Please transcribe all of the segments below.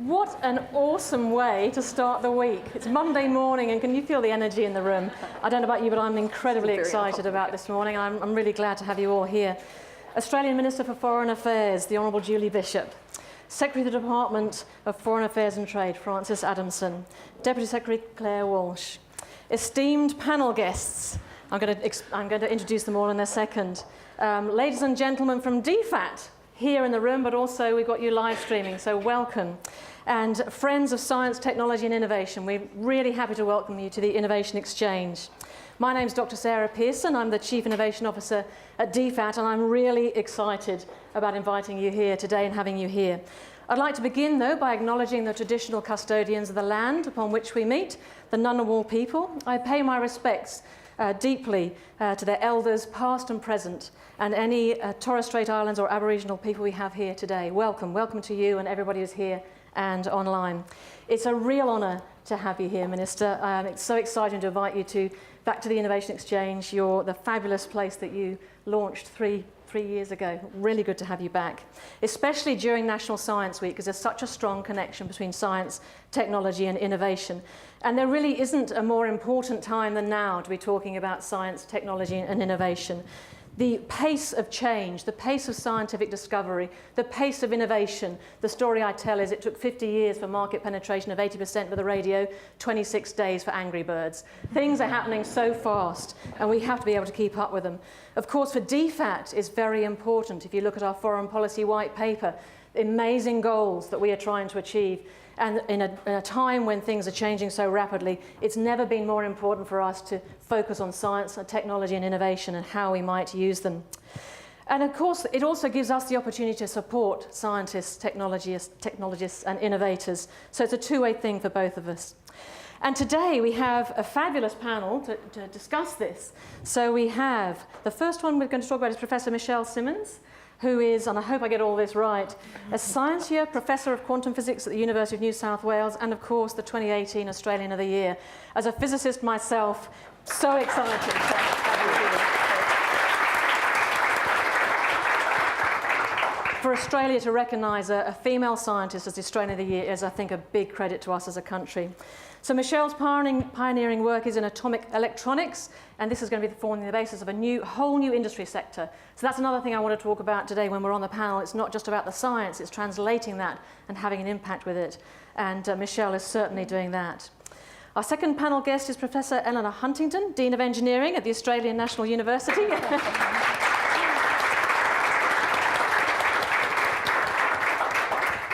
What an awesome way to start the week. It's Monday morning, and can you feel the energy in the room? I don't know about you, but I'm incredibly excited about this morning. I'm really glad to have you all here. Australian Minister for Foreign Affairs, the Honourable Julie Bishop. Secretary of the Department of Foreign Affairs and Trade, Francis Adamson. Deputy Secretary Claire Walsh. Esteemed panel guests, I'm going to introduce them all in a second. Ladies and gentlemen from DFAT, here in the room, but also we've got you live streaming, so welcome. And friends of science, technology and innovation, we're really happy to welcome you to the Innovation Exchange. My name's Dr. Sarah Pearson. I'm the Chief Innovation Officer at DFAT, and I'm really excited about inviting you here today and having you here. I'd like to begin, though, by acknowledging the traditional custodians of the land upon which we meet, the Ngunnawal people. I pay my respects deeply to their elders, past and present, and any Torres Strait Islands or Aboriginal people we have here today. Welcome. Welcome to you and everybody who's here and online. It's a real honour to have you here, Minister. It's so exciting to invite you back to the Innovation Exchange, the fabulous place that you launched three years ago. Really good to have you back, especially during National Science Week, because there's such a strong connection between science, technology and innovation. And there really isn't a more important time than now to be talking about science, technology and innovation. The pace of change, the pace of scientific discovery, the pace of innovation. The story I tell is it took 50 years for market penetration of 80% for the radio, 26 days for Angry Birds. Things are happening so fast, and we have to be able to keep up with them. Of course, for DFAT is very important. If you look at our foreign policy white paper, amazing goals that we are trying to achieve. And in a time when things are changing so rapidly, it's never been more important for us to focus on science, technology and innovation and how we might use them. And of course, it also gives us the opportunity to support scientists, technologists and innovators. So it's a two-way thing for both of us. And today we have a fabulous panel to discuss this. So we have, the first one we're going to talk about is Professor Michelle Simmons, who is, and I hope I get all this right, a Scientia Professor of Quantum Physics at the University of New South Wales, and of course the 2018 Australian of the Year. As a physicist myself, so excited to have you here. For Australia to recognise a female scientist as the Australian of the Year is, I think, a big credit to us as a country. So Michelle's pioneering work is in atomic electronics, and this is going to be forming the basis of a whole new industry sector. So that's another thing I want to talk about today when we're on the panel. It's not just about the science, it's translating that and having an impact with it. And Michelle is certainly doing that. Our second panel guest is Professor Eleanor Huntington, Dean of Engineering at the Australian National University.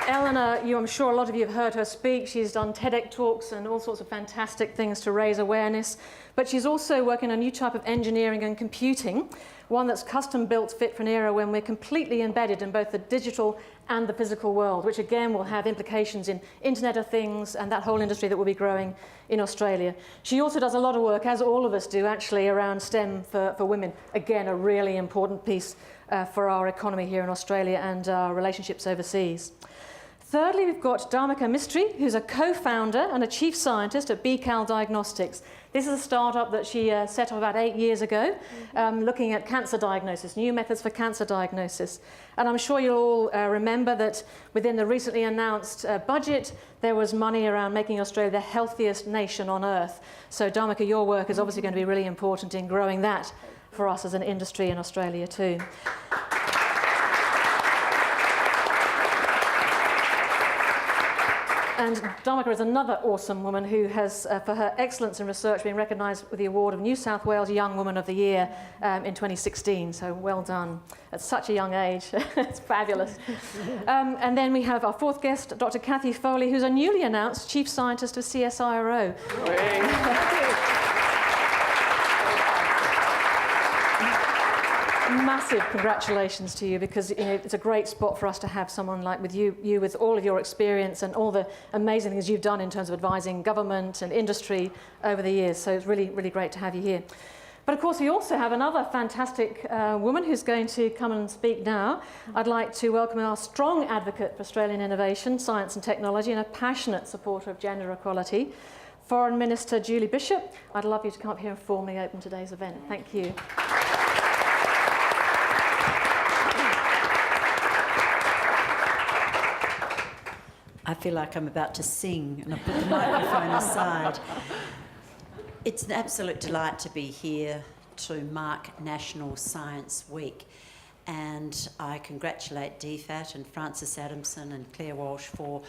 Eleanor, I'm sure a lot of you have heard her speak. She's done TEDx talks and all sorts of fantastic things to raise awareness. But she's also working on a new type of engineering and computing, one that's custom built fit for an era when we're completely embedded in both the digital and the physical world, which again will have implications in Internet of Things and that whole industry that will be growing in Australia. She also does a lot of work, as all of us do actually, around STEM for women. Again, a really important piece for our economy here in Australia and our relationships overseas. Thirdly, we've got Dharmika Mistry, who's a co-founder and a chief scientist at BCal Diagnostics. This is a startup that she set up about 8 years ago, looking at cancer diagnosis, new methods for cancer diagnosis. And I'm sure you'll all remember that within the recently announced budget, there was money around making Australia the healthiest nation on earth. So Dharmika, your work is obviously going to be really important in growing that for us as an industry in Australia too. And Dharmika is another awesome woman who has, for her excellence in research, been recognised with the award of New South Wales Young Woman of the Year in 2016. So well done at such a young age. It's fabulous. And then we have our fourth guest, Dr. Kathy Foley, who's a newly announced Chief Scientist of CSIRO. Massive congratulations to you, because it's a great spot for us to have someone like you with all of your experience and all the amazing things you've done in terms of advising government and industry over the years. So it's really, really great to have you here. But of course, we also have another fantastic woman who's going to come and speak now. I'd like to welcome our strong advocate for Australian innovation, science and technology, and a passionate supporter of gender equality, Foreign Minister Julie Bishop. I'd love you to come up here and formally open today's event. Thank you. feel like I'm about to sing, and I put the microphone aside. It's an absolute delight to be here to mark National Science Week, and I congratulate DFAT and Francis Adamson and Claire Walsh for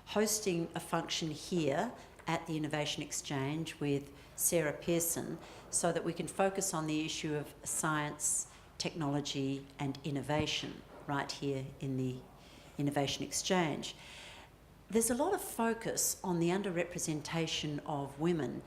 hosting a function here at the Innovation Exchange with Sarah Pearson so that we can focus on the issue of science, technology and innovation right here in the Innovation Exchange. There's a lot of focus on the underrepresentation of women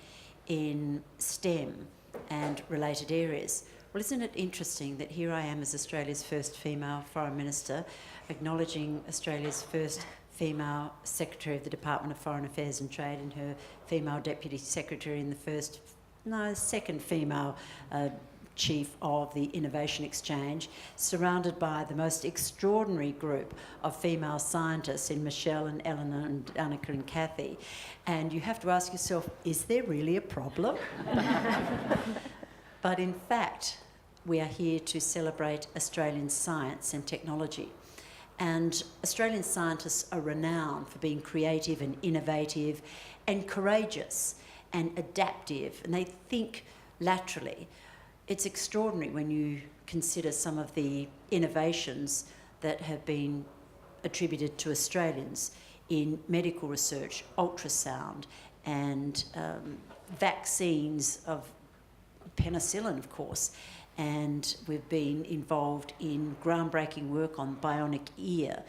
in STEM and related areas. Well, isn't it interesting that here I am as Australia's first female Foreign Minister, acknowledging Australia's first female Secretary of the Department of Foreign Affairs and Trade and her female Deputy Secretary and the second female Chief of the Innovation Exchange, surrounded by the most extraordinary group of female scientists in Michelle and Eleanor and Annika and Kathy. And you have to ask yourself, is there really a problem? But in fact, we are here to celebrate Australian science and technology. And Australian scientists are renowned for being creative and innovative and courageous and adaptive, and they think laterally. It's extraordinary when you consider some of the innovations that have been attributed to Australians in medical research, ultrasound, and vaccines of penicillin, of course. And we've been involved in groundbreaking work on bionic ear.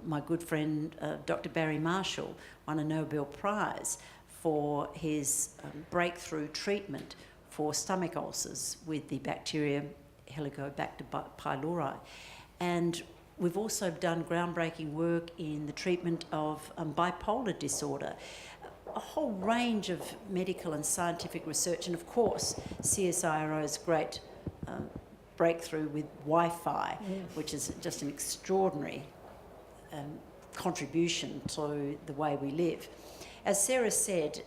My good friend Dr. Barry Marshall won a Nobel Prize for his breakthrough treatment for stomach ulcers with the bacteria Helicobacter pylori. And we've also done groundbreaking work in the treatment of bipolar disorder, a whole range of medical and scientific research, and of course CSIRO's great breakthrough with Wi-Fi, which is just an extraordinary contribution to the way we live. As Sarah said,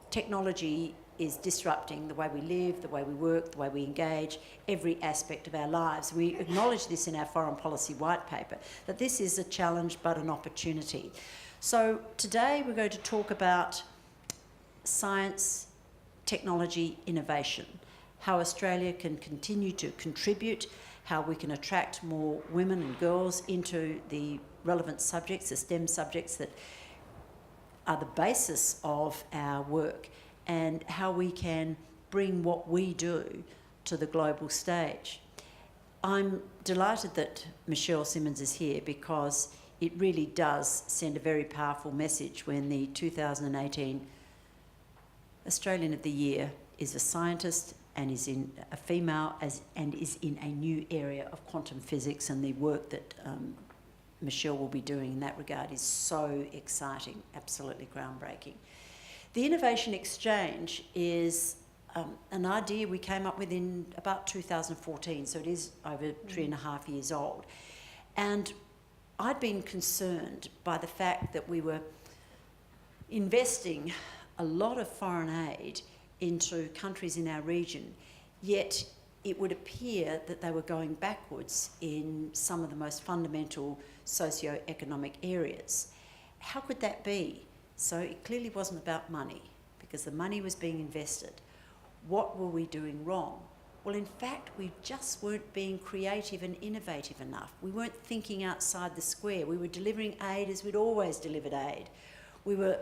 technology is disrupting the way we live, the way we work, the way we engage, every aspect of our lives. We acknowledge this in our foreign policy white paper, that this is a challenge but an opportunity. So today we're going to talk about science, technology, innovation, how Australia can continue to contribute, how we can attract more women and girls into the relevant subjects, the STEM subjects that are the basis of our work, and how we can bring what we do to the global stage. I'm delighted that Michelle Simmons is here because it really does send a very powerful message when the 2018 Australian of the Year is a scientist and is in a female and is in a new area of quantum physics, and the work that Michelle will be doing in that regard is so exciting, absolutely groundbreaking. The Innovation Exchange is an idea we came up with in about 2014, so it is over 3.5 years old. And I'd been concerned by the fact that we were investing a lot of foreign aid into countries in our region, yet it would appear that they were going backwards in some of the most fundamental socio-economic areas. How could that be? So it clearly wasn't about money, because the money was being invested. What were we doing wrong? Well, in fact, we just weren't being creative and innovative enough. We weren't thinking outside the square. We were delivering aid as we'd always delivered aid. We were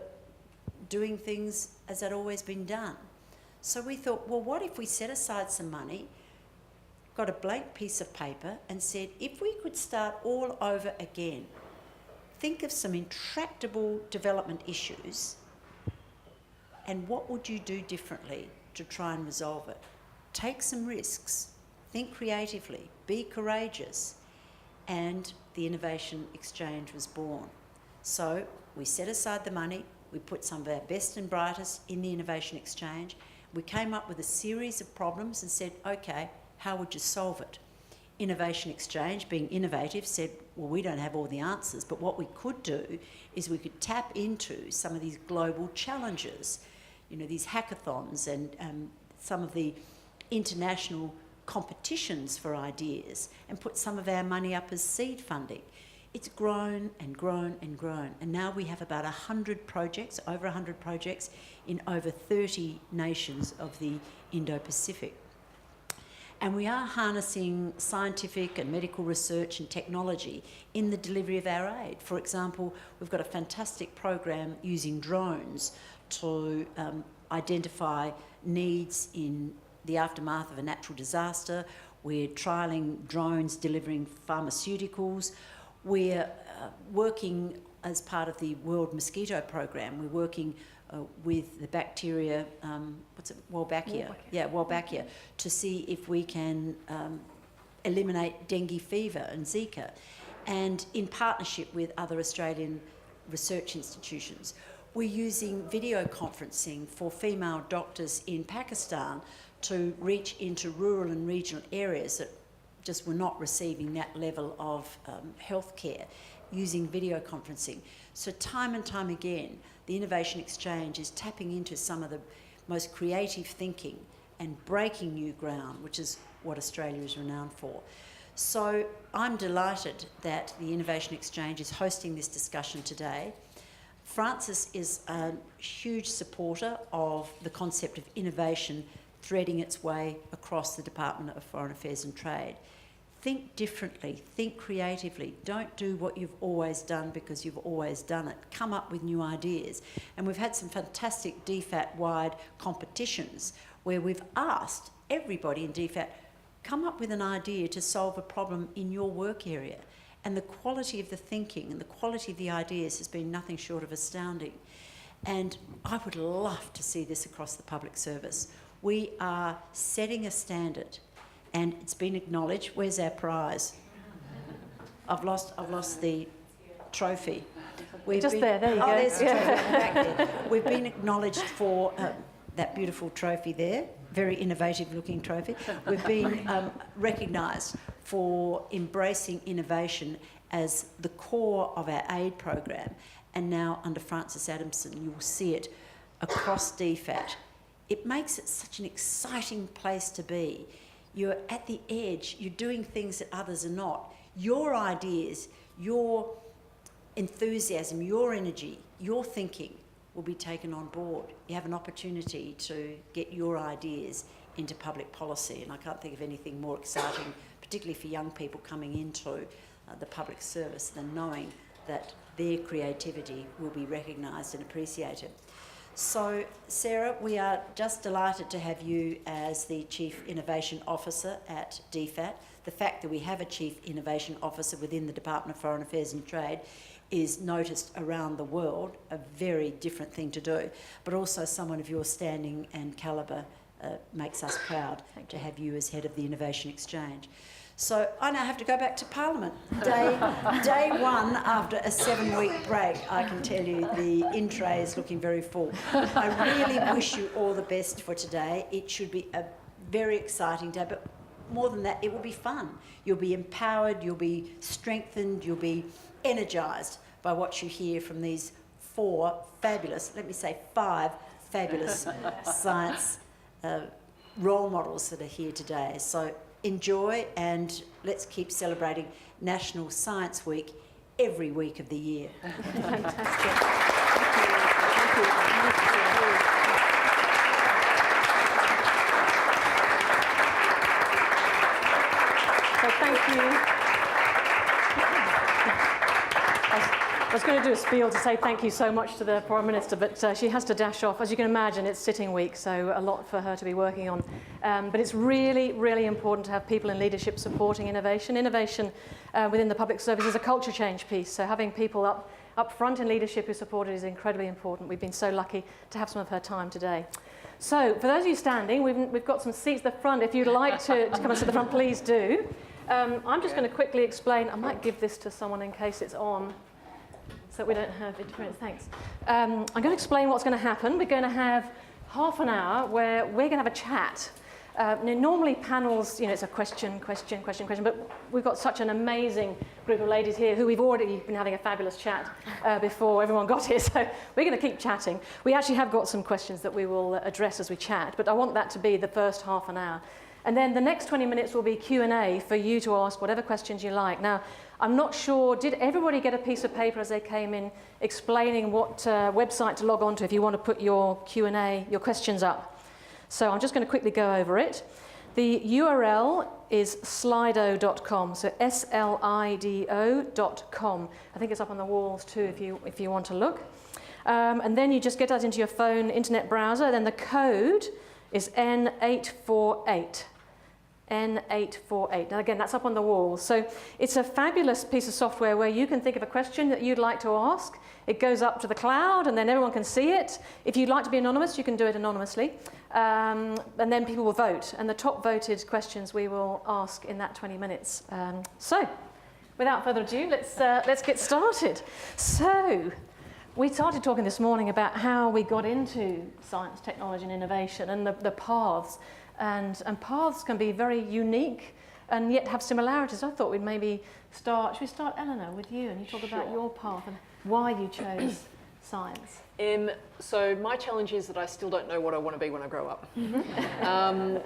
doing things as had always been done. So we thought, well, what if we set aside some money, got a blank piece of paper and said, if we could start all over again, think of some intractable development issues, and what would you do differently to try and resolve it? Take some risks, think creatively, be courageous, and the Innovation Exchange was born. So we set aside the money, we put some of our best and brightest in the Innovation Exchange, we came up with a series of problems and said, okay, how would you solve it? Innovation Exchange, being innovative, said, well, we don't have all the answers, but what we could do is we could tap into some of these global challenges, you know, these hackathons and some of the international competitions for ideas, and put some of our money up as seed funding. it's grown and grown and grown. And now we have about 100 projects, over 100 projects in over 30 nations of the Indo-Pacific. And we are harnessing scientific and medical research and technology in the delivery of our aid. For example, we've got a fantastic program using drones to identify needs in the aftermath of a natural disaster. We're trialling drones delivering pharmaceuticals. We're working as part of the World Mosquito Program. We're working with the bacteria, Wolbachia? Yeah, Wolbachia, to see if we can eliminate dengue fever and Zika, and in partnership with other Australian research institutions. We're using video conferencing for female doctors in Pakistan to reach into rural and regional areas that just were not receiving that level of health care, using video conferencing. So time and time again, the Innovation Exchange is tapping into some of the most creative thinking and breaking new ground, which is what Australia is renowned for. So I'm delighted that the Innovation Exchange is hosting this discussion today. Francis is a huge supporter of the concept of innovation threading its way across the Department of Foreign Affairs and Trade. Think differently, think creatively. Don't do what you've always done because you've always done it. Come up with new ideas. And we've had some fantastic DFAT-wide competitions where we've asked everybody in DFAT, come up with an idea to solve a problem in your work area. And the quality of the thinking and the quality of the ideas has been nothing short of astounding. And I would love to see this across the public service. We are setting a standard. And it's been acknowledged. Where's our prize? I've lost the trophy. There you go. There's the trophy back there. We've been acknowledged for that beautiful trophy there, very innovative looking trophy. We've been recognised for embracing innovation as the core of our aid program. And now under Francis Adamson, you will see it across DFAT. It makes it such an exciting place to be. You're at the edge, you're doing things that others are not. Your ideas, your enthusiasm, your energy, your thinking will be taken on board. You have an opportunity to get your ideas into public policy, and I can't think of anything more exciting, particularly for young people coming into the public service, than knowing that their creativity will be recognised and appreciated. So, Sarah, we are just delighted to have you as the Chief Innovation Officer at DFAT. The fact that we have a Chief Innovation Officer within the Department of Foreign Affairs and Trade is noticed around the world, a very different thing to do, but also someone of your standing and calibre makes us proud to have you as head of the Innovation Exchange. So I now have to go back to Parliament. Day one after a 7-week break, I can tell you the in-tray is looking very full. I really wish you all the best for today. It should be a very exciting day, but more than that, it will be fun. You'll be empowered, you'll be strengthened, you'll be energised by what you hear from these 5 fabulous science role models that are here today. So enjoy, and let's keep celebrating National Science Week every week of the year. Fantastic. So thank you. I was going to do a spiel to say thank you so much to the Prime Minister, but she has to dash off. As you can imagine, it's sitting week, so a lot for her to be working on. But it's really, really important to have people in leadership supporting innovation. Innovation within the public service is a culture change piece, so having people up front in leadership who support it is incredibly important. We've been so lucky to have some of her time today. So for those of you standing, we've got some seats at the front. If you'd like to come and sit at the front, please do. I'm just going to quickly explain. I might give this to someone in case it's on, so we don't have interference. Thanks. I'm going to explain what's going to happen. We're going to have half an hour where we're going to have a chat. Normally panels, it's a question, but we've got such an amazing group of ladies here who we've already been having a fabulous chat before everyone got here, so we're going to keep chatting. We actually have got some questions that we will address as we chat, but I want that to be the first half an hour. And then the next 20 minutes will be Q&A for you to ask whatever questions you like. Now, I'm not sure, did everybody get a piece of paper as they came in explaining what website to log on to if you want to put your Q&A, your questions up? So I'm just going to quickly go over it. The URL is slido.com, so slido.com. I think it's up on the walls too if you want to look. And then you just get that into your phone internet browser. Then the code is N848. N848. Now again, that's up on the wall. So it's a fabulous piece of software where you can think of a question that you'd like to ask. It goes up to the cloud and then everyone can see it. If you'd like to be anonymous, you can do it anonymously. And then people will vote. And the top voted questions we will ask in that 20 minutes. So without further ado, let's get started. So we started talking this morning about how we got into science, technology and innovation and the paths. And paths can be very unique and yet have similarities. I thought we'd maybe should we start, Eleanor, with you, and you talk about your path and why you chose science. So my challenge is that I still don't know what I want to be when I grow up. And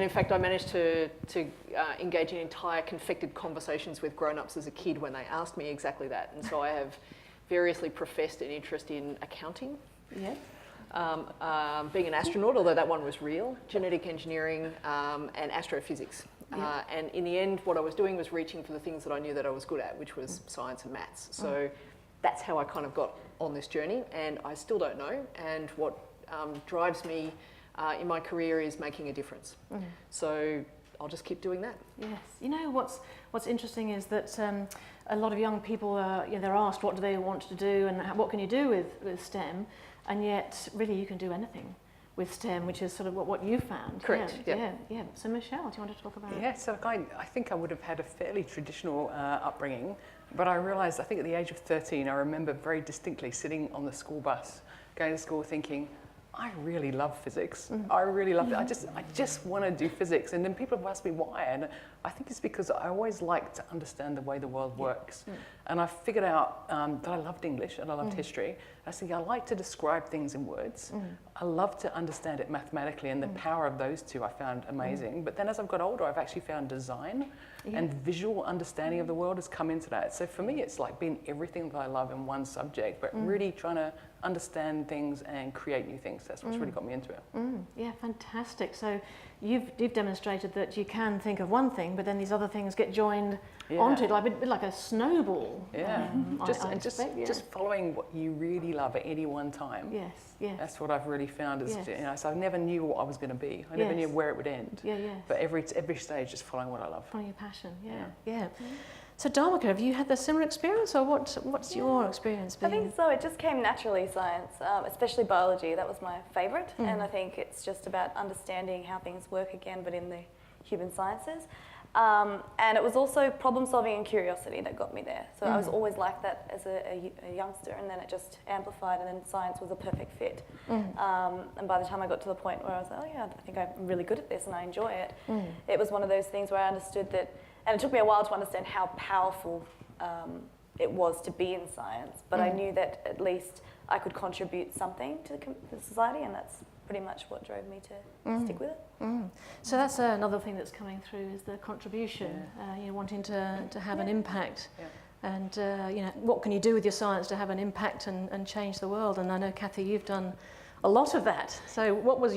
in fact, I managed to engage in entire confected conversations with grown-ups as a kid when they asked me exactly that. And so I have variously professed an interest in accounting. Yeah. Being an astronaut, although that one was real, genetic engineering and astrophysics. Yeah. And in the end, what I was doing was reaching for the things that I knew that I was good at, which was science and maths. So that's how I kind of got on this journey, and I still don't know. And what drives me in my career is making a difference. So I'll just keep doing that. Yes. You know, what's interesting is that a lot of young people, they're asked what do they want to do and what can you do with STEM, and yet really you can do anything with STEM, which is sort of what you found. Correct. Yeah. So Michelle, do you want to talk about it? Yeah, so I think I would have had a fairly traditional upbringing, but I realised, I think at the age of 13, I remember very distinctly sitting on the school bus, going to school thinking, I really love physics. I really love it. I just want to do physics. And then people have asked me why, and I think it's because I always like to understand the way the world works. And I figured out that I loved English and I loved history. I think I like to describe things in words. I love to understand it mathematically, and the power of those two I found amazing. But then as I've got older, I've actually found design and visual understanding of the world has come into that. So for me, it's like being everything that I love in one subject, but really trying to understand things and create new things. That's what's really got me into it. Yeah, fantastic. So you've demonstrated that you can think of one thing, but then these other things get joined onto it, like a snowball. Yeah, just following what you really love at any one time. Yes. That's what I've really found is, so I never knew what I was going to be. I never knew where it would end. But every stage, just following what I love. Following your passion. Yeah. So Dharmika, have you had the similar experience, or what's your experience been? I think so. It just came naturally, science, especially biology. That was my favourite, and I think it's just about understanding how things work again, but in the human sciences. And it was also problem solving and curiosity that got me there. So I was always like that as a youngster, and then it just amplified, and then science was a perfect fit. And by the time I got to the point where I was like, oh yeah, I think I'm really good at this and I enjoy it, it was one of those things where I understood that, and it took me a while to understand how powerful it was to be in science, but I knew that at least I could contribute something to the society, and that's pretty much what drove me to stick with it. So that's another thing that's coming through is the contribution, wanting to have an impact. And what can you do with your science to have an impact and change the world? And I know, Kathy, you've done a lot of that. So what was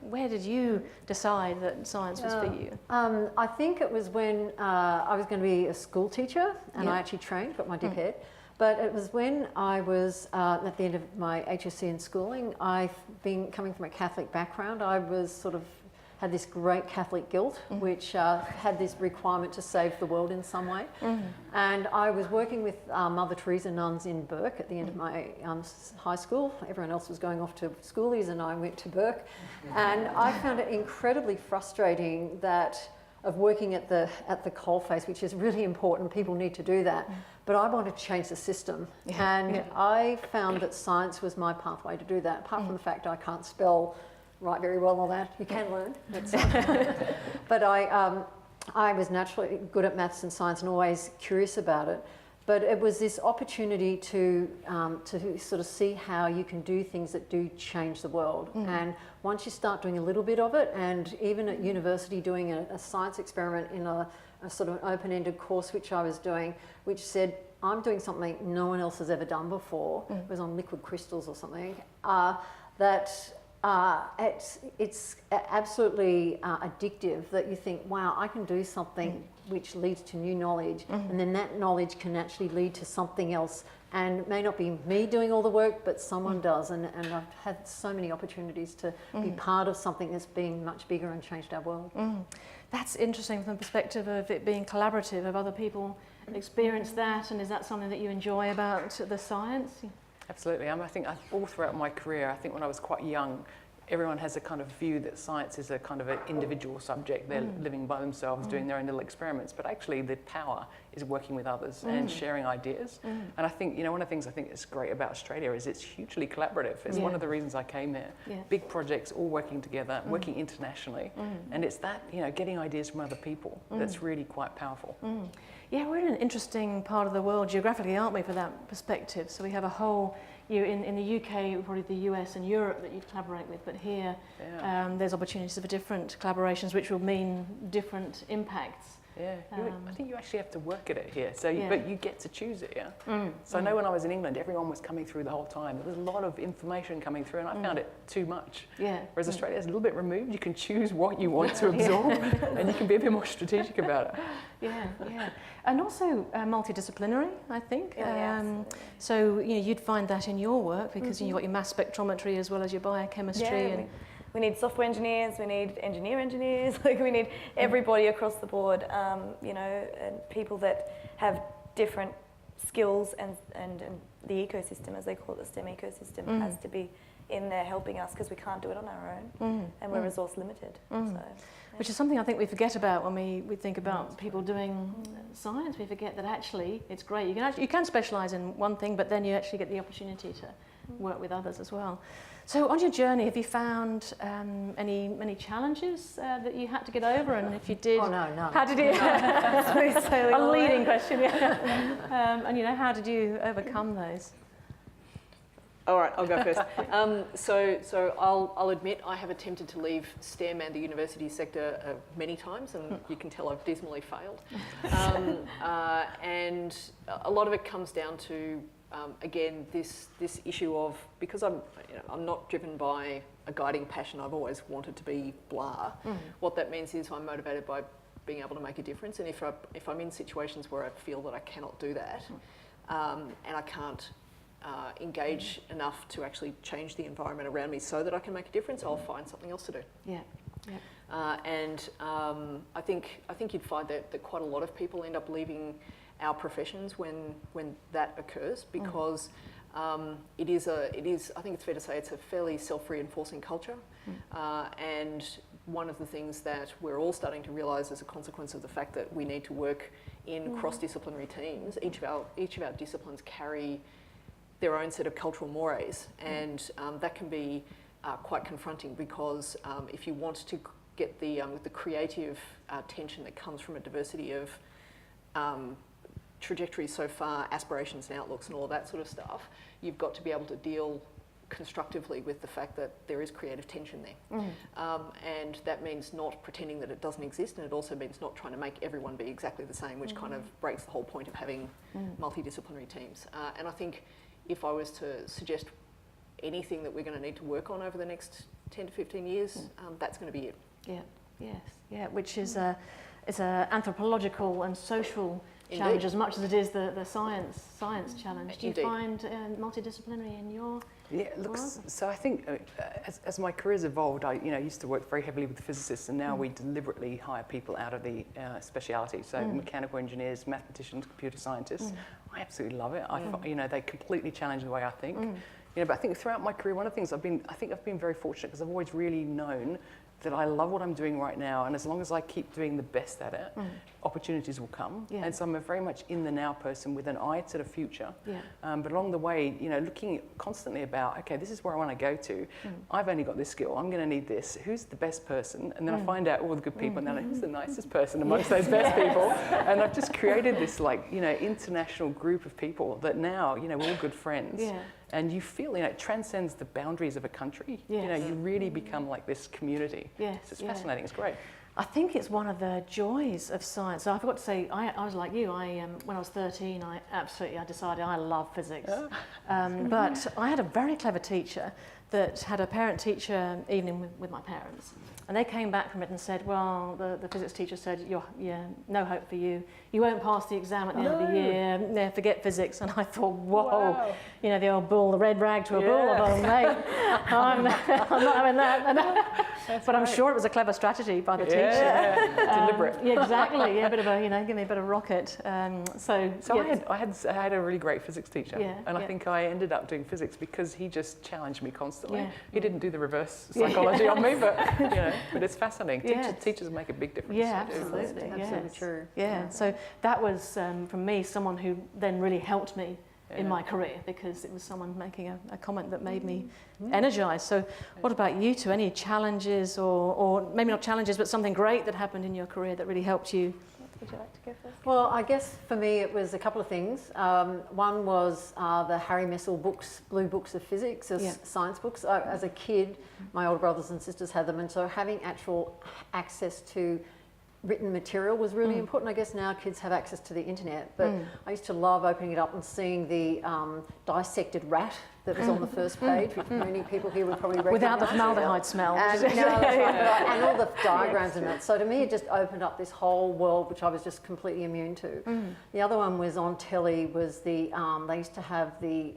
where did you decide that science was for you? I think it was when I was going to be a school teacher, and I actually trained, got my dip head. But it was when I was at the end of my HSC in schooling. I've been coming from a Catholic background. I was sort of had this great Catholic guilt, which had this requirement to save the world in some way. And I was working with Mother Teresa nuns in Burke at the end of my high school. Everyone else was going off to schoolies, and I went to Burke. And I found it incredibly frustrating of working at the coalface, which is really important. People need to do that. But I wanted to change the system. I found that science was my pathway to do that. Apart from the fact I can't spell, write very well, all that. You can learn. But I was naturally good at maths and science and always curious about it. But it was this opportunity to sort of see how you can do things that do change the world. And once you start doing a little bit of it, and even at university doing a science experiment in a sort of an open-ended course which I was doing, which said, I'm doing something no one else has ever done before. It was on liquid crystals or something. It's absolutely addictive that you think, wow, I can do something which leads to new knowledge, and then that knowledge can actually lead to something else. And it may not be me doing all the work, but someone does. And I've had so many opportunities to be part of something that's been much bigger and changed our world. That's interesting from the perspective of it being collaborative, of other people experience that, and is that something that you enjoy about the science? Absolutely. I think all throughout my career, I think when I was quite young, everyone has a kind of view that science is a kind of an individual subject. They're living by themselves, doing their own little experiments. But actually, the power is working with others and sharing ideas. And I think, one of the things I think is great about Australia is it's hugely collaborative. It's one of the reasons I came here. Big projects all working together, working internationally. And it's that, getting ideas from other people that's really quite powerful. Yeah, we're in an interesting part of the world geographically, aren't we, for that perspective? So we have a whole, in the UK, probably the US and Europe that you collaborate with, but here there's opportunities for different collaborations which will mean different impacts. Yeah, I think you actually have to work at it here. So, but you get to choose it, So I know when I was in England, everyone was coming through the whole time. There was a lot of information coming through, and I found it too much. Whereas Australia is a little bit removed. You can choose what you want to absorb, and you can be a bit more strategic about it. And also multidisciplinary, I think. So you'd find that in your work because you've got your mass spectrometry as well as your biochemistry. We need software engineers, we need engineers, like we need everybody across the board, and people that have different skills and the ecosystem, as they call it, the STEM ecosystem, has to be in there helping us because we can't do it on our own and we're resource limited. So, which is something I think we forget about when we think about people doing science. We forget that actually it's great. You can specialise in one thing, but then you actually get the opportunity to work with others as well. So on your journey, have you found many challenges that you had to get over? And if you did, how did you? A leading question, and how did you overcome those? All right, I'll go first. So I'll admit I have attempted to leave STEM and the university sector many times, and you can tell I've dismally failed. And a lot of it comes down to again this issue of, because I'm not driven by a guiding passion. I've always wanted to be blah. What that means is I'm motivated by being able to make a difference, and if I'm in situations where I feel that I cannot do that, and I can't engage enough to actually change the environment around me so that I can make a difference, I'll find something else to do. And I think you'd find that quite a lot of people end up leaving our professions when that occurs, because it is I think it's fair to say it's a fairly self-reinforcing culture, and one of the things that we're all starting to realise as a consequence of the fact that we need to work in cross-disciplinary teams. Each of our disciplines carry their own set of cultural mores, and that can be quite confronting, because if you want to get the creative tension that comes from a diversity of trajectories so far, aspirations and outlooks and all of that sort of stuff, you've got to be able to deal constructively with the fact that there is creative tension there. And that means not pretending that it doesn't exist, and it also means not trying to make everyone be exactly the same, which kind of breaks the whole point of having multidisciplinary teams. And I think if I was to suggest anything that we're going to need to work on over the next 10 to 15 years, that's going to be it. Which is it's a anthropological and social challenge as much as it is the science challenge. Do you find multidisciplinary in your world? So I think as my career's evolved, I used to work very heavily with physicists, and now we deliberately hire people out of the speciality. So mechanical engineers, mathematicians, computer scientists. I absolutely love it. They completely challenge the way I think. But I think throughout my career, one of the things I've been very fortunate, because I've always really known that I love what I'm doing right now, and as long as I keep doing the best at it, opportunities will come. Yeah. And so I'm a very much in the now person with an eye to the future. Yeah. But along the way, you know, looking constantly about, okay, this is where I want to go to. I've only got this skill. I'm going to need this. Who's the best person? And then I find out all the good people, and then who's the nicest person amongst those best people? And I've just created this, like, you know, international group of people that now, you know, we're all good friends. Yeah. And you feel, you know, it transcends the boundaries of a country. Yes. You know, you really become like this community. Yes, So it's yeah. fascinating. It's great. I think it's one of the joys of science. So I forgot to say, I was like you. When I was 13, I decided I love physics. But I had a very clever teacher that had a parent-teacher evening with my parents. And they came back from it and said, well, the physics teacher said, no hope for you. You won't pass the exam at the end of the year. Yeah, forget physics. And I thought, whoa, Wow. you know, the old bull, the red rag to a bull. I thought, mate, I'm not having that. But I'm sure it was a clever strategy by the teacher. Yeah. Deliberate. Yeah, exactly. Yeah, a bit of a, you know, give me a bit of rocket. So yes. I had a really great physics teacher, Yeah, and I yeah. think I ended up doing physics because he just challenged me constantly. Yeah. He didn't do the reverse psychology on me, but you know, but it's fascinating. Yes. Teachers make a big difference. Yeah, They do. absolutely. Absolutely yes. true. Yeah. So that was from me someone who then really helped me in Yeah. my career, because it was someone making a comment that made me energised. So what about you two? Any challenges or maybe not challenges, but something great that happened in your career that really helped you? Would you like to go first? Well, I guess for me it was a couple of things. One was the Harry Messel books, Blue Books of Physics, as Yeah. science books. As a kid, my older brothers and sisters had them, and so having actual access to written material was really important. I guess now kids have access to the internet, but I used to love opening it up and seeing the dissected rat that was on the first page, which many people here would probably recognise. Without the formaldehyde smell. And, no, that's right, and all the diagrams in it. So to me, it just opened up this whole world, which I was just completely immune to. The other one was on telly, was the, they used to have the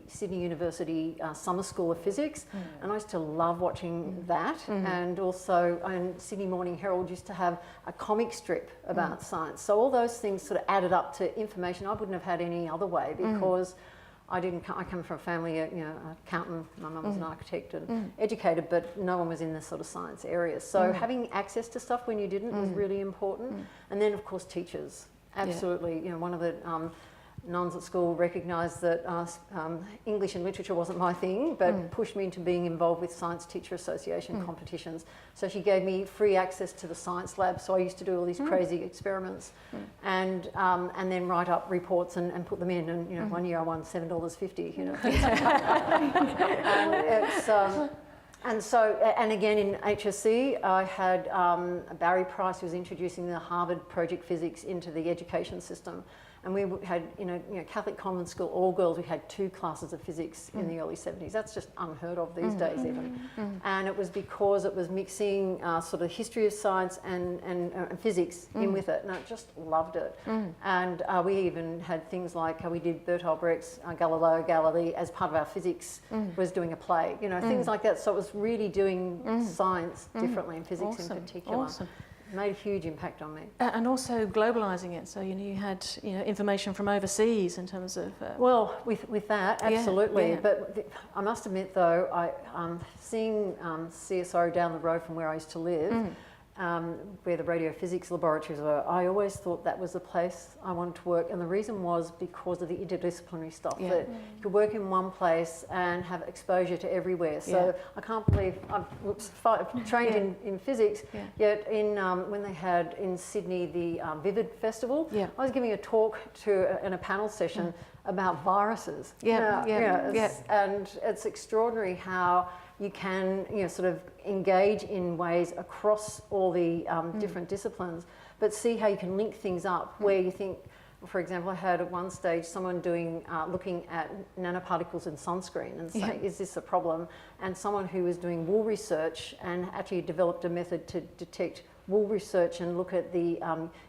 Sydney University Summer School of Physics, and I used to love watching that. And also, Sydney Morning Herald used to have a comic strip about science. So all those things sort of added up to information I wouldn't have had any other way, because I come from a family, you know, accountant, my mum was an architect and educated, but no one was in this sort of science area. So having access to stuff when you didn't was really important. And then, of course, teachers. Absolutely. You know, one of the nuns at school recognised that English and literature wasn't my thing, but pushed me into being involved with Science Teacher Association competitions. So she gave me free access to the science lab, so I used to do all these crazy experiments and then write up reports and put them in. And you know, one year I won $7.50. You know, and it's. And again in HSC, I had Barry Price, who was introducing the Harvard Project Physics into the education system. And we had, you know, Catholic convent school, all girls, we had 2 classes of physics in the early 70s. That's just unheard of these days even. And it was because it was mixing sort of history of science and physics in with it, and I just loved it. And we even had things like, we did Bertolt Brecht's Galileo Galilei as part of our physics, was doing a play, you know, things like that. So it was really doing science differently, and physics in particular. Awesome. Made a huge impact on me. And also globalising it, so you know, you had, you know, information from overseas in terms of. Well, with that, absolutely. yeah. But I must admit, though, seeing CSO down the road from where I used to live, where the radiophysics laboratories were, I always thought that was the place I wanted to work. And the reason was because of the interdisciplinary stuff, that you could work in one place and have exposure to everywhere. So I can't believe I've trained in physics, yet when they had in Sydney the Vivid Festival, I was giving a talk in a panel session about viruses. And it's extraordinary how you can, you know, sort of engage in ways across all the different disciplines, but see how you can link things up where you think, for example, I had at one stage someone looking at nanoparticles in sunscreen and saying, is this a problem? And someone who was doing wool research and actually developed a method to detect wool research and look at the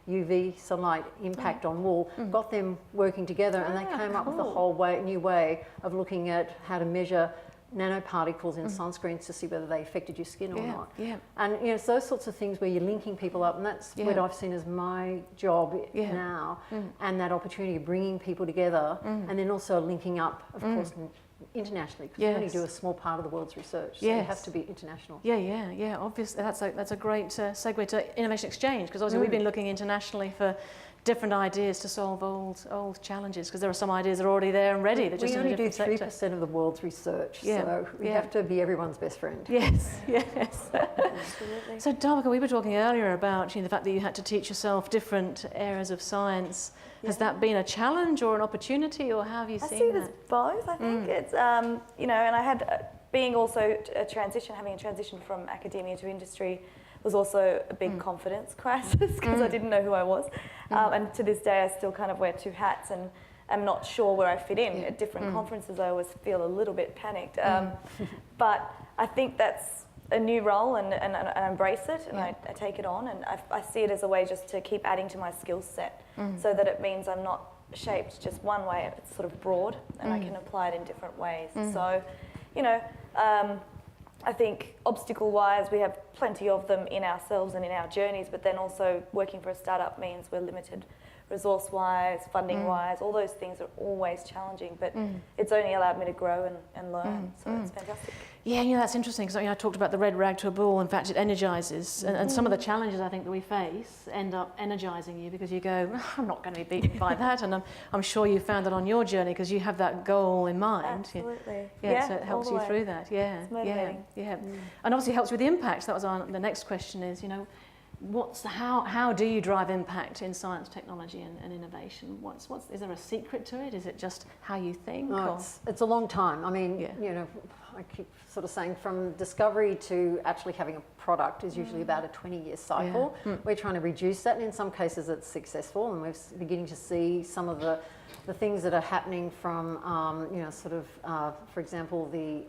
UV sunlight impact on wool, got them working together, and they came up with a whole new way of looking at how to measure nanoparticles in sunscreens to see whether they affected your skin or not. Yeah. And it's those sorts of things where you're linking people up, and that's what I've seen as my job now, and that opportunity of bringing people together, and then also linking up, of course, internationally, because we only do a small part of the world's research, so you have to be international. Yeah. Obviously, that's a great segue to Innovation Exchange, because obviously we've been looking internationally for different ideas to solve old challenges, because there are some ideas that are already there and ready. They're just We in a only do different 3% of the world's research, so we have to be everyone's best friend. Yes. Absolutely. So, Dharmika, we were talking earlier about the fact that you had to teach yourself different areas of science. Has that been a challenge or an opportunity, or how have you I seen see it that? as both. I think it's and I had being also having a transition from academia to industry was also a big confidence crisis, because I didn't know who I was, and to this day I still kind of wear two hats and am not sure where I fit in. At different conferences I always feel a little bit panicked, but I think that's a new role, and I embrace it, and I take it on, and I see it as a way just to keep adding to my skill set, so that it means I'm not shaped just one way. It's sort of broad, and I can apply it in different ways. So, I think obstacle-wise, we have plenty of them in ourselves and in our journeys, but then also working for a startup means we're limited resource-wise, funding-wise. All those things are always challenging, but it's only allowed me to grow and learn, so it's fantastic. Yeah, that's interesting, because I talked about the red rag to a bull. In fact, it energises, and some of the challenges I think that we face end up energising you, because you go, I'm not going to be beaten by that, and I'm sure you found that on your journey, because you have that goal in mind. Absolutely. Yeah, so it helps you through that. It's motivating. And obviously helps with the impact. That was the next question is, how do you drive impact in science, technology, and innovation? Is there a secret to it? Is it just how you think? No, it's a long time. I mean, I keep sort of saying from discovery to actually having a product is usually about a 20-year cycle. We're trying to reduce that, and in some cases it's successful, and we're beginning to see some of the things that are happening from, for example, the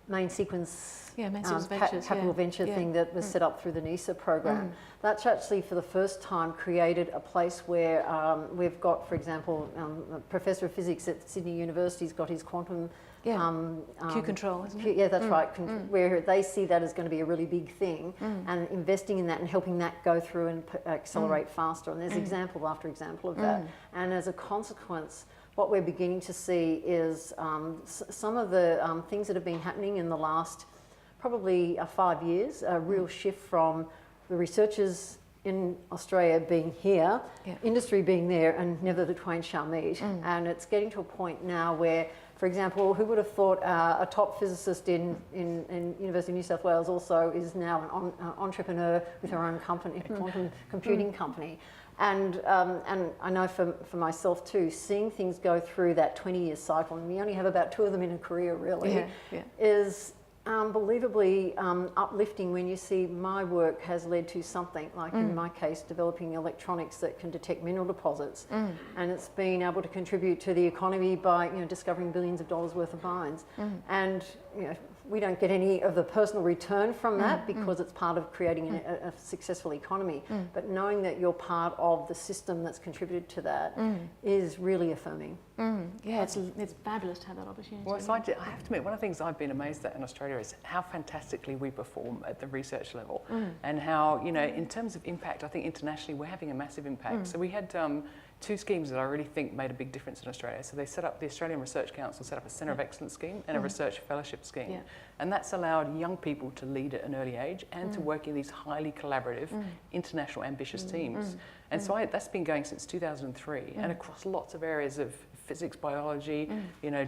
main sequence Ventures, capital venture thing that was set up through the NISA program. That's actually for the first time created a place where we've got, for example, a professor of physics at Sydney University's got his quantum Q control, isn't it? Yeah, that's right. Where they see that as going to be a really big thing, and investing in that and helping that go through and accelerate faster. And there's example after example of that. And as a consequence, what we're beginning to see is some of the things that have been happening in the last probably 5 years, a real shift from the researchers in Australia being here, industry being there, and never the twain shall meet. And it's getting to a point now where, for example, who would have thought a top physicist in University of New South Wales also is now an entrepreneur with her own company, a quantum computing company. And I know for myself too, seeing things go through that 20-year cycle, and we only have about 2 of them in a career really, is unbelievably uplifting when you see my work has led to something, like in my case, developing electronics that can detect mineral deposits. And it's been able to contribute to the economy by discovering billions of dollars worth of mines. And we don't get any of the personal return from that because it's part of creating a successful economy. But knowing that you're part of the system that's contributed to that is really affirming. Yeah, it's fabulous to have that opportunity. Well, so I have to admit, one of the things I've been amazed at in Australia is how fantastically we perform at the research level, and how, in terms of impact, I think internationally we're having a massive impact. So we had 2 schemes that I really think made a big difference in Australia. So they set up, the Australian Research Council set up a Centre of Excellence scheme and a research fellowship scheme. And that's allowed young people to lead at an early age and to work in these highly collaborative, international, ambitious teams. And so that's been going since 2003, and across lots of areas of physics, biology,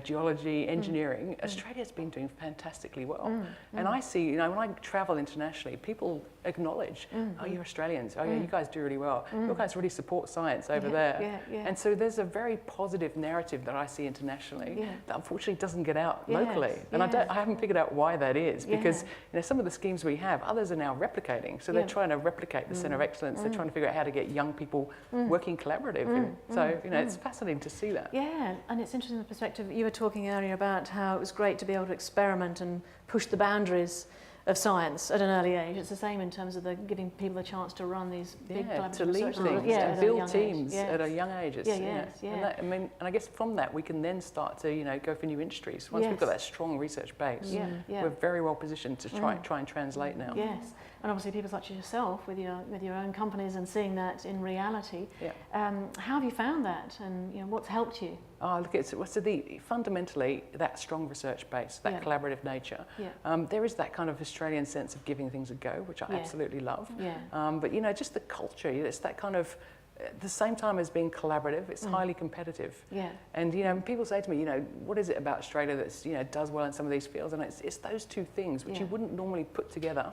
geology, engineering, Australia's been doing fantastically well. And I see, when I travel internationally, people acknowledge, oh, you're Australians, oh yeah, you guys do really well. You guys really support science over there. And so there's a very positive narrative that I see internationally that unfortunately doesn't get out locally. And I haven't figured out why that is, because some of the schemes we have, others are now replicating. So they're trying to replicate the Centre of Excellence. They're trying to figure out how to get young people working collaboratively. So, it's fascinating to see that. Yeah, and it's interesting the perspective. You were talking earlier about how it was great to be able to experiment and push the boundaries of science at an early age. It's the same in terms of giving people a chance to run these big collaborative to lead research things, at and a build young teams age. at a young age. It's, Yeah. And that, and I guess from that we can then start to go for new industries. Once we've got that strong research base, we're very well positioned to try and translate now. Yes, and obviously people such as yourself with your own companies and seeing that in reality. How have you found that, and what's helped you? Oh, look, fundamentally that strong research base, that collaborative nature. There is that kind of Australian sense of giving things a go, which I absolutely love. But just the culture, it's that kind of, at the same time as being collaborative, it's highly competitive. And people say to me, what is it about Australia that's does well in some of these fields? And it's those two things which you wouldn't normally put together,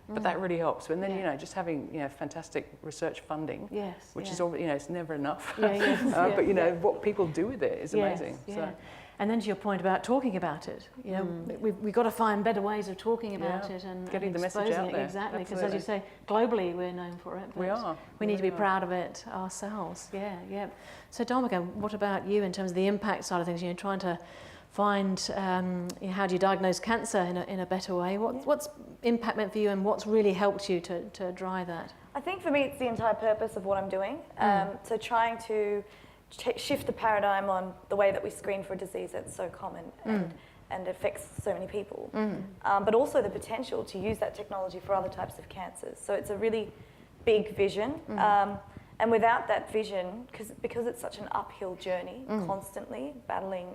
but that really helps. And then just having fantastic research funding, which is it's never enough. But what people do with it is amazing. So. And then to your point about talking about it, we've got to find better ways of talking about it and getting the exposing message out there. Exactly, because as you say, globally we're known for it. But we need to be proud of it ourselves. So Dominic, what about you in terms of the impact side of things? Trying to find how do you diagnose cancer in a better way? What's impact meant for you, and what's really helped you to drive that? I think for me it's the entire purpose of what I'm doing. So trying to shift the paradigm on the way that we screen for a disease that's so common and affects so many people, but also the potential to use that technology for other types of cancers. So it's a really big vision, and without that vision, because it's such an uphill journey, constantly battling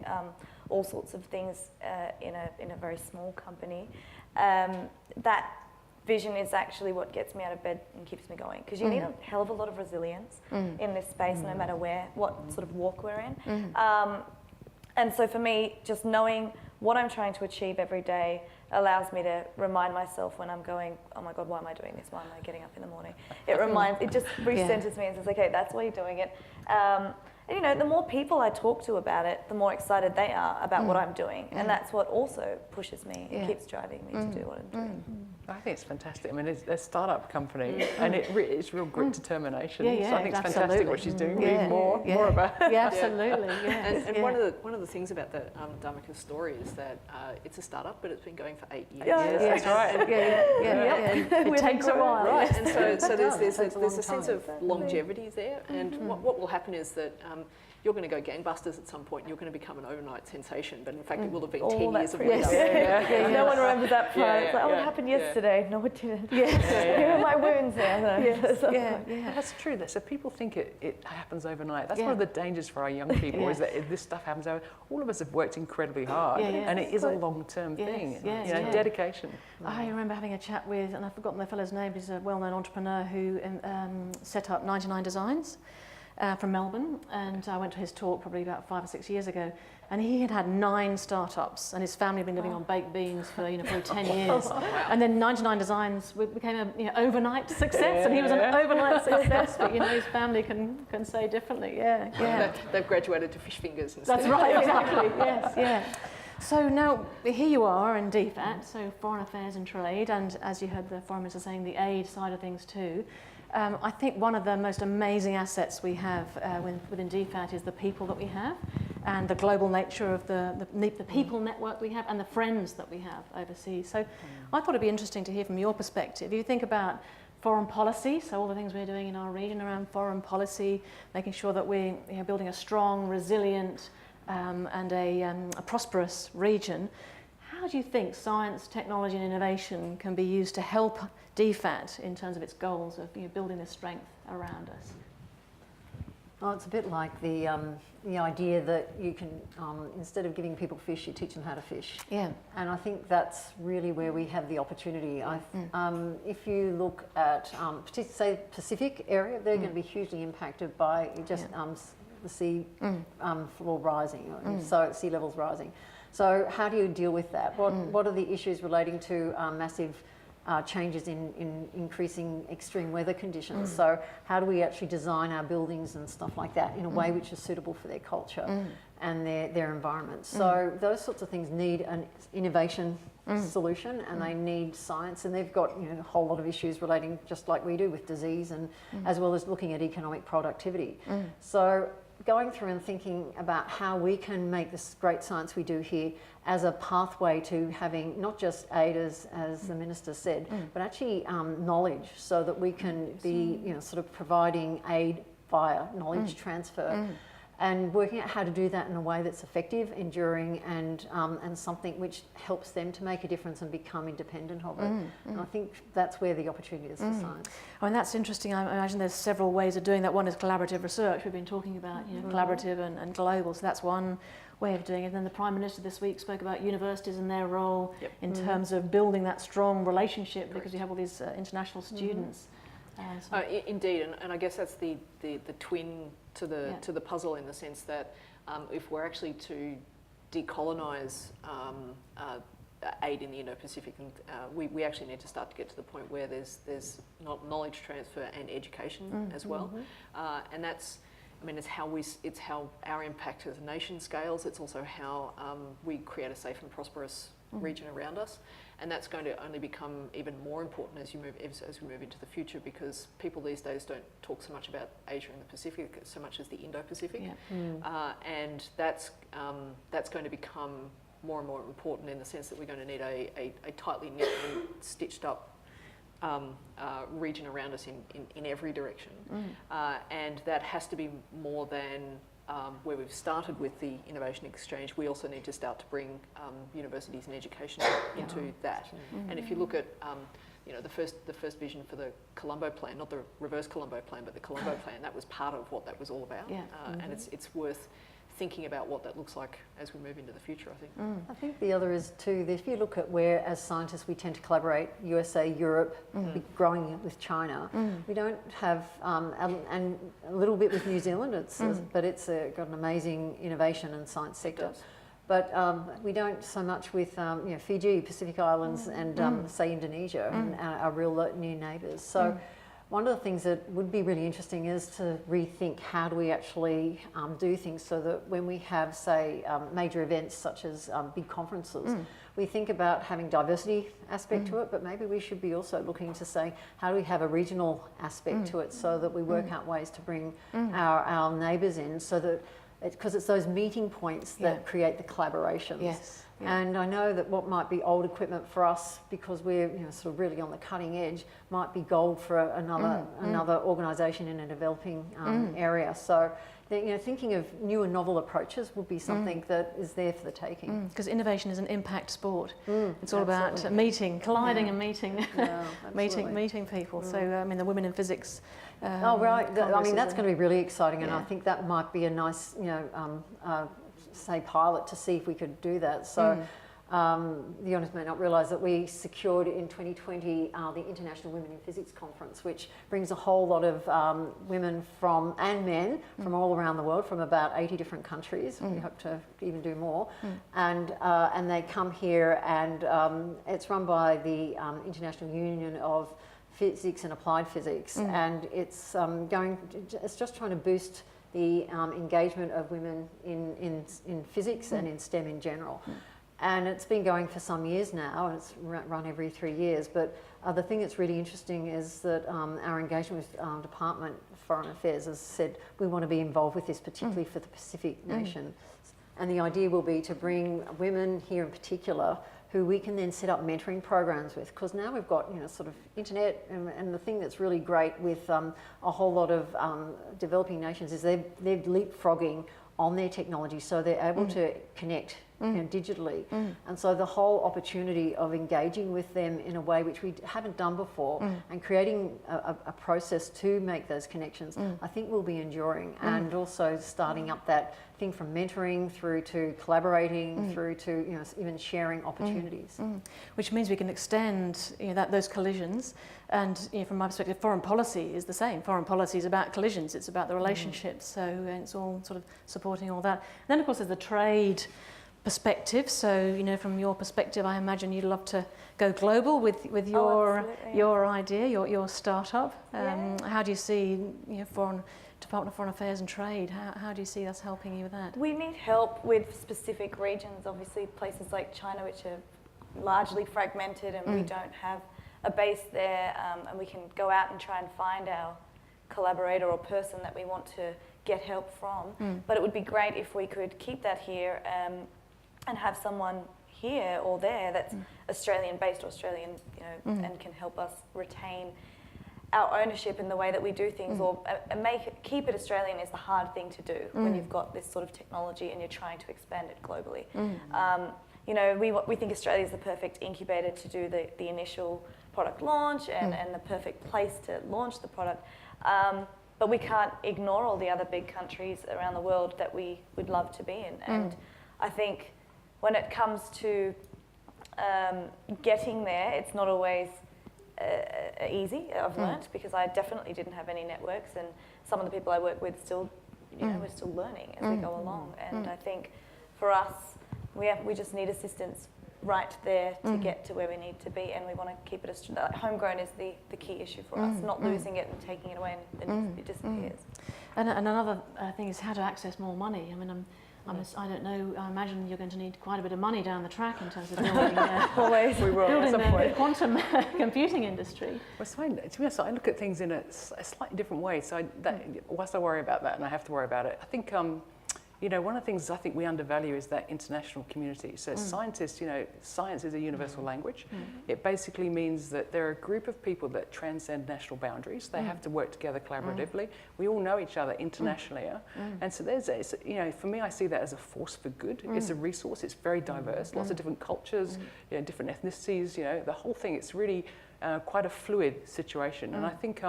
all sorts of things in a very small company, that vision is actually what gets me out of bed and keeps me going, because you need a hell of a lot of resilience in this space, no matter what sort of walk we're in. And so for me, just knowing what I'm trying to achieve every day allows me to remind myself when I'm going, oh my God, why am I doing this? Why am I getting up in the morning? It just recenters me and says, okay, that's why you're doing it. And the more people I talk to about it, the more excited they are about what I'm doing. And that's what also pushes me and keeps driving me to do what I'm doing. I think it's fantastic. I mean, it's a startup company, and it's real grit determination. So I think it's fantastic what she's doing. We need more about it. Absolutely. And one of the things about the Dharmika's story is that it's a startup, but it's been going for 8 years. That's right. It takes a while. Right, and so there's a sense of longevity there, and what will happen is that you're going to go gangbusters at some point. You're going to become an overnight sensation, but in fact, it will have been 10 years of work. No one remembers that part. It's like, it happened yesterday. No, it didn't. Here are my wounds now. That's true. So people think it happens overnight. That's one of the dangers for our young people, is that this stuff happens over. All of us have worked incredibly hard, and it is a long-term thing. Dedication. I remember having a chat with, and I've forgotten the fellow's name, he's a well-known entrepreneur who set up 99 Designs. From Melbourne, and I went to his talk probably about 5 or 6 years ago, and he had 9 startups, and his family had been living on baked beans for probably 10 years. And then 99 Designs became an overnight success, and he was an overnight success, but his family can say differently. They've graduated to fish fingers instead. That's right, exactly. So now here you are in DFAT, so Foreign Affairs and Trade, and as you heard the Foreign Minister saying, the aid side of things too. I think one of the most amazing assets we have within DFAT is the people that we have, and the global nature of the people network we have, and the friends that we have overseas. So I thought it'd be interesting to hear from your perspective. You think about foreign policy, so all the things we're doing in our region around foreign policy, making sure that we're building a strong, resilient, and a prosperous region. How do you think science, technology and innovation can be used to help DFAT in terms of its goals of building this strength around us? Well, it's a bit like the idea that you can, instead of giving people fish, you teach them how to fish. And I think that's really where we have the opportunity. If you look at, particularly say Pacific area, they're going to be hugely impacted by just the sea floor rising, so sea levels rising. So how do you deal with that? What are the issues relating to massive changes in increasing extreme weather conditions? So how do we actually design our buildings and stuff like that in a way which is suitable for their culture and their environment? So those sorts of things need an innovation solution, and they need science, and they've got a whole lot of issues relating, just like we do with disease, and as well as looking at economic productivity. So going through and thinking about how we can make this great science we do here as a pathway to having not just aid, as the Minister said, but actually knowledge, so that we can be, sort of providing aid via knowledge transfer. And working out how to do that in a way that's effective, enduring, and something which helps them to make a difference and become independent of it. And I think that's where the opportunity is for science. Oh, and that's interesting. I imagine there's several ways of doing that. One is collaborative research. We've been talking about collaborative and global, so that's one way of doing it. And then the Prime Minister this week spoke about universities and their role in terms of building that strong relationship, because you have all these international students. Indeed, and I guess that's the twin to the puzzle, in the sense that if we're actually to decolonise aid in the Indo-Pacific, we actually need to start to get to the point where there's not knowledge transfer and education as well, and that's. I mean, it's how our impact as a nation scales. It's also how we create a safe and prosperous region around us, and that's going to only become even more important as we move into the future, because people these days don't talk so much about Asia and the Pacific so much as the Indo-Pacific, and that's going to become more and more important, in the sense that we're going to need a tightly knit and stitched up region around us in every direction, and that has to be more than where we've started with the Innovation Exchange. We also need to start to bring universities and education into that. And if you look at the first vision for the Colombo Plan, not the reverse Colombo Plan, but the Colombo Plan, that was part of what that was all about, and it's worth thinking about what that looks like as we move into the future, I think. I think the other is too, that if you look at where as scientists we tend to collaborate, USA, Europe, growing with China, we don't have, and a little bit with New Zealand, but it's got an amazing innovation and science sector. But we don't so much with Fiji, Pacific Islands, and say Indonesia, and our real near neighbours. So one of the things that would be really interesting is to rethink how do we actually do things, so that when we have, say, major events such as big conferences, we think about having diversity aspect to it, but maybe we should be also looking to say, how do we have a regional aspect to it, so that we work out ways to bring our neighbours in, so that, because it's those meeting points that create the collaborations. Yes. And I know that what might be old equipment for us, because we're sort of really on the cutting edge, might be gold for another organisation in a developing area. So, thinking of new and novel approaches would be something that is there for the taking. Because innovation is an impact sport. It's all about colliding and meeting, meeting people. So, I mean, the Women in Physics. I mean, that's going to be really exciting, and I think that might be a nice, say, pilot to see if we could do that. So the audience may not realise that we secured in 2020 the International Women in Physics Conference, which brings a whole lot of women and men from all around the world, from about 80 different countries. We hope to even do more. And they come here, and it's run by the International Union of Physics and Applied Physics, and it's just trying to boost the engagement of women in physics and in STEM in general. And it's been going for some years now, and it's run every 3 years. But the thing that's really interesting is that our engagement with Department of Foreign Affairs has said we want to be involved with this, particularly for the Pacific nations. And the idea will be to bring women here in particular, who we can then set up mentoring programs with, because now we've got sort of internet, and the thing that's really great with a whole lot of developing nations is they're leapfrogging on their technology, so they're able to connect digitally, and so the whole opportunity of engaging with them in a way which we haven't done before, and creating a process to make those connections, I think will be enduring, and also starting up that thing from mentoring through to collaborating through to even sharing opportunities, which means we can extend those collisions. And from my perspective, foreign policy is the same. Foreign policy is about collisions. It's about the relationships. So it's all sort of supporting all that. And then of course there's the trade perspective. So from your perspective, I imagine you'd love to go global with your idea, your startup. How do you see Department of Foreign Affairs and Trade? How do you see us helping you with that? We need help with specific regions. Obviously, places like China, which are largely fragmented, and we don't have a base there, and we can go out and try and find our collaborator or person that we want to get help from. But it would be great if we could keep that here and have someone here or there that's Australian-based, Australian, and can help us retain our ownership in the way that we do things, or keep it Australian is the hard thing to do when you've got this sort of technology and you're trying to expand it globally. We think Australia is the perfect incubator to do the initial product launch and the perfect place to launch the product. But we can't ignore all the other big countries around the world that we would love to be in. And I think when it comes to getting there, it's not always easy, I've learnt, because I definitely didn't have any networks, and some of the people I work with still, we're still learning as we go along. And I think for us, we just need assistance right there to get to where we need to be, and we want to keep it homegrown is the key issue for us, not losing it and taking it away and then it disappears. And another thing is how to access more money. I mean, I don't know, I imagine you're going to need quite a bit of money down the track in terms of building, building the quantum computing industry. Well, to be honest, I look at things in a slightly different way. So whilst I worry about that, and I have to worry about it, I think one of the things I think we undervalue is that international community. So scientists, science is a universal language. It basically means that there are a group of people that transcend national boundaries. They have to work together collaboratively. We all know each other internationally. And so for me, I see that as a force for good. It's a resource. It's very diverse. Lots of different cultures, different ethnicities, the whole thing. It's really quite a fluid situation. And I think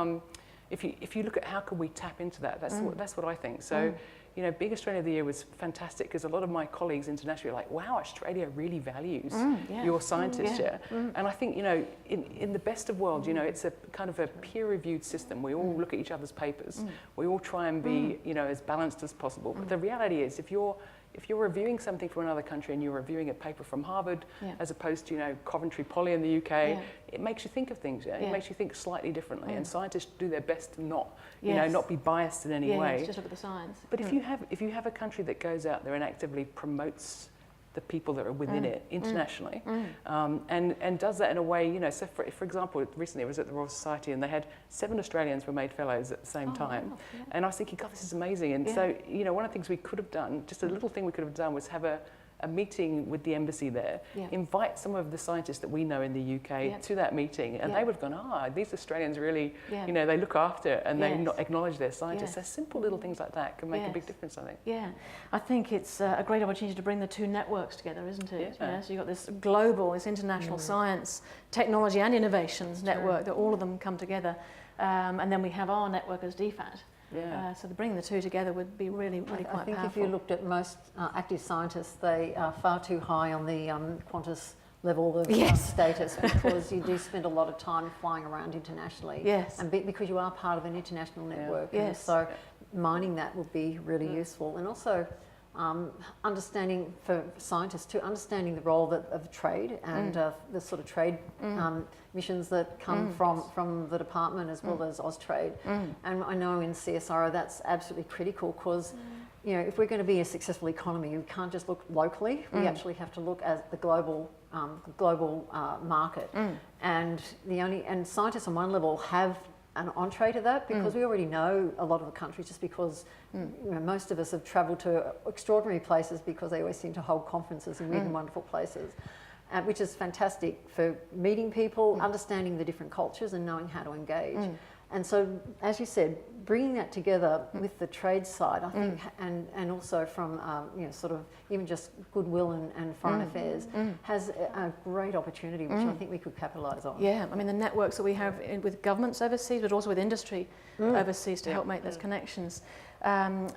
if you look at how can we tap into that, that's what I think. So. Being Australia of the Year was fantastic because a lot of my colleagues internationally are like, wow, Australia really values your scientists here. And I think, in the best of worlds, it's a kind of a peer-reviewed system. We all look at each other's papers. We all try and be, as balanced as possible. But the reality is, if you're reviewing something from another country and you're reviewing a paper from Harvard as opposed to, Coventry Poly in the UK, it makes you think of things. It makes you think slightly differently. And scientists do their best to not, not be biased in any way. Just look at the science. But if you have a country that goes out there and actively promotes the people that are within it internationally, and does that in a way, so for example, recently I was at the Royal Society and they had 7 Australians were made fellows at the same time. Wow. And I was thinking, God, this is amazing. And so, one of the things we could have done, just a little thing we could have done was have a meeting with the embassy there, invite some of the scientists that we know in the UK to that meeting, and they would have gone, these Australians really, they look after and they acknowledge their scientists. So simple little things like that can make a big difference, I think. Yeah, I think it's a great opportunity to bring the two networks together, isn't it? So you've got this global, this international science, technology and innovations network that all of them come together, and then we have our network as DFAT. So bringing the two together would be really quite powerful. I think if you looked at most active scientists, they are far too high on the Qantas level of status because you do spend a lot of time flying around internationally. And because you are part of an international network. And so mining that would be really useful. And also understanding for scientists understanding the role of trade and the sort of trade missions that come from the department as well as Austrade. And I know in CSIRO that's absolutely critical because if we're going to be a successful economy, we can't just look locally. We actually have to look at the global market. And scientists on one level have an entree to that because we already know a lot of the countries just because most of us have travelled to extraordinary places because they always seem to hold conferences in weird and wonderful places, which is fantastic for meeting people, understanding the different cultures and knowing how to engage. And so, as you said, bringing that together with the trade side, I think, and also from sort of even just goodwill and foreign affairs, has a great opportunity, which I think we could capitalise on. Yeah, I mean the networks that we have with governments overseas, but also with industry overseas to help make those connections.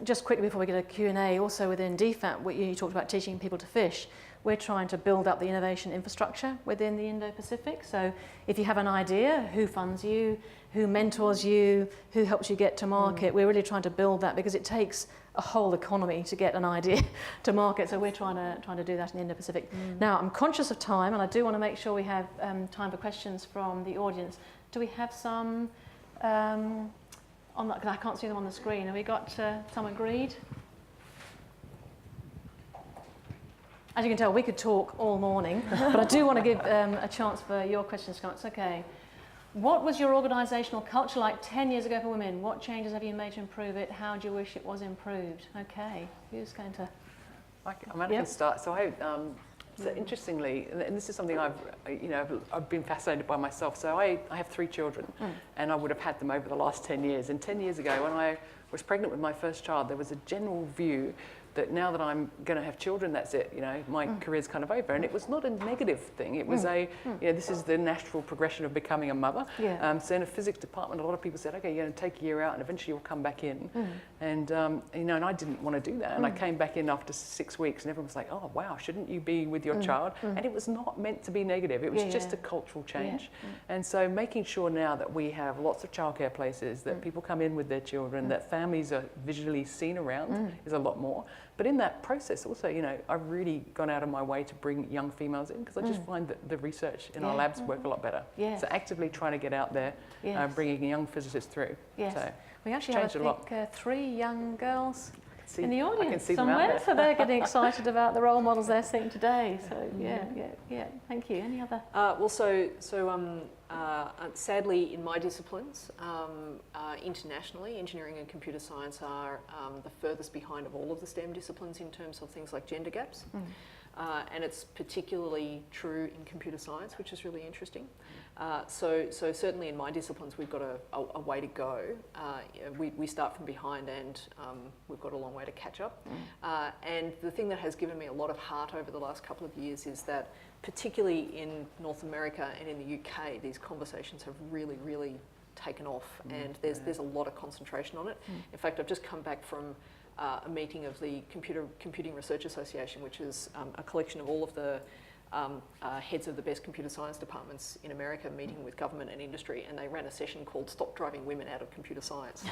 Just quickly before we get a Q&A, also within DFAT, you talked about teaching people to fish. We're trying to build up the innovation infrastructure within the Indo-Pacific. So if you have an idea, who funds you, who mentors you, who helps you get to market, we're really trying to build that because it takes a whole economy to get an idea to market. So we're trying to do that in the Indo-Pacific. Now, I'm conscious of time and I do want to make sure we have time for questions from the audience. Do we have some on that? Because I can't see them on the screen. Have we got some agreed? As you can tell, we could talk all morning, but I do want to give a chance for your questions to come. It's okay. What was your organisational culture like 10 years ago for women? What changes have you made to improve it? How do you wish it was improved? Okay, who's going to... I can start. So so interestingly, and this is something I've been fascinated by myself. So I have 3 children, and I would have had them over the last 10 years. And 10 years ago, when I was pregnant with my first child, there was a general view that now that I'm going to have children, that's it. My career's kind of over, and it was not a negative thing. It was this is the natural progression of becoming a mother. Yeah. So in a physics department, a lot of people said, okay, you're going to take a year out, and eventually you'll come back in. And and I didn't want to do that, and I came back in after 6 weeks, and everyone was like, oh wow, shouldn't you be with your child? And it was not meant to be negative. It was just a cultural change. And so making sure now that we have lots of childcare places, that people come in with their children, that families are visually seen around is a lot more. But in that process also, I've really gone out of my way to bring young females in, because I just find that the research in our labs work a lot better. Yes. So actively trying to get out there, bringing young physicists through. Yes. So we actually have, I think, 3 young girls in the I can audience see them out somewhere, there. so they're getting excited about the role models they're seeing today. So yeah. Thank you. Any other? Sadly, in my disciplines, internationally, engineering and computer science are the furthest behind of all of the STEM disciplines in terms of things like gender gaps. And it's particularly true in computer science, which is really interesting. So certainly in my disciplines, we've got a way to go. We start from behind, and we've got a long way to catch up. And the thing that has given me a lot of heart over the last couple of years is that, particularly in North America and in the UK, these conversations have really, really taken off, and there's a lot of concentration on it. In fact, I've just come back from a meeting of the Computing Research Association, which is a collection of all of the heads of the best computer science departments in America meeting with government and industry, and they ran a session called Stop Driving Women Out of Computer Science,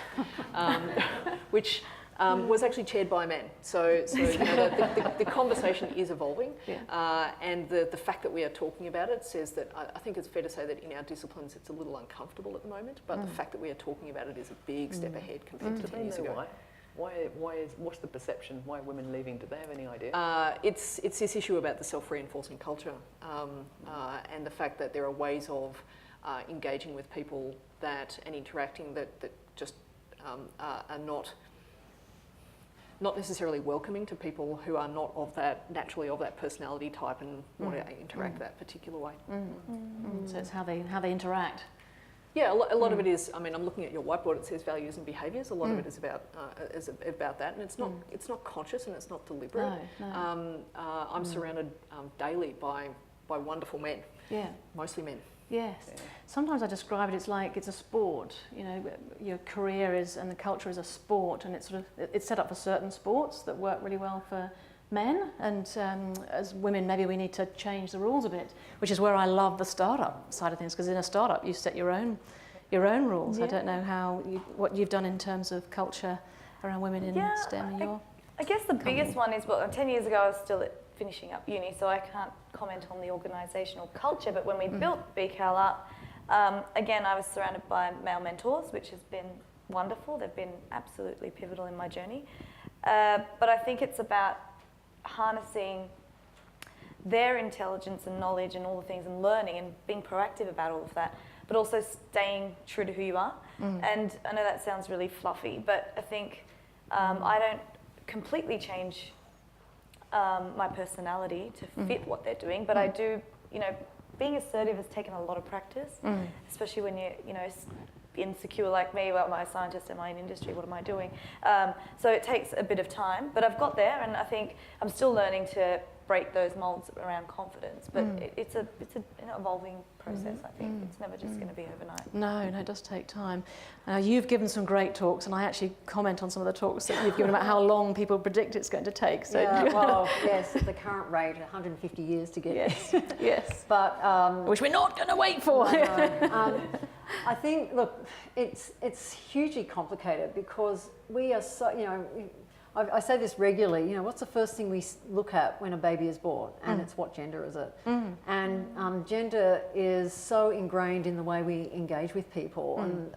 which was actually chaired by a man. So the conversation is evolving, and the fact that we are talking about it says that I think it's fair to say that in our disciplines it's a little uncomfortable at the moment, but the fact that we are talking about it is a big step ahead compared to 10 years ago. What's the perception? Why are women leaving? Do they have any idea? It's this issue about the self-reinforcing culture, and the fact that there are ways of engaging with people and interacting that just are not necessarily welcoming to people who are not naturally of that personality type and want to interact that particular way. So it's how they interact. Yeah, a lot of it is. I mean, I'm looking at your whiteboard. It says values and behaviours. A lot of it is about that, and it's not conscious and it's not deliberate. No. I'm surrounded daily by wonderful men. Yeah. Mostly men. Yes. Yeah. Sometimes I describe it. It's like it's a sport. Your career is and the culture is a sport, and it's set up for certain sports that work really well for men, and as women maybe we need to change the rules a bit, which is where I love the startup side of things, because in a startup you set your own rules. I don't know what you've done in terms of culture around women in STEM. I guess the biggest one is 10 years ago I was still finishing up uni, so I can't comment on the organisational culture, but when we built BCal up, again I was surrounded by male mentors, which has been wonderful. They've been absolutely pivotal in my journey, but I think it's about harnessing their intelligence and knowledge and all the things and learning and being proactive about all of that, but also staying true to who you are. And I know that sounds really fluffy, but I think I don't completely change my personality to fit what they're doing, but I do, being assertive has taken a lot of practice, especially when you're insecure like me. Well, am I a scientist? Am I in industry? What am I doing? So it takes a bit of time, but I've got there, and I think I'm still learning to break those molds around confidence. But it's an evolving process. I think it's never just going to be overnight. No, it does take time. You've given some great talks, and I actually comment on some of the talks that you've given about how long people predict it's going to take. So yes, at the current rate, 150 years to get there. Yes, but which we're not going to wait for. No. I think, look, it's hugely complicated because we are so, I say this regularly, what's the first thing we look at when a baby is born? And it's what gender is it? And gender is so ingrained in the way we engage with people, and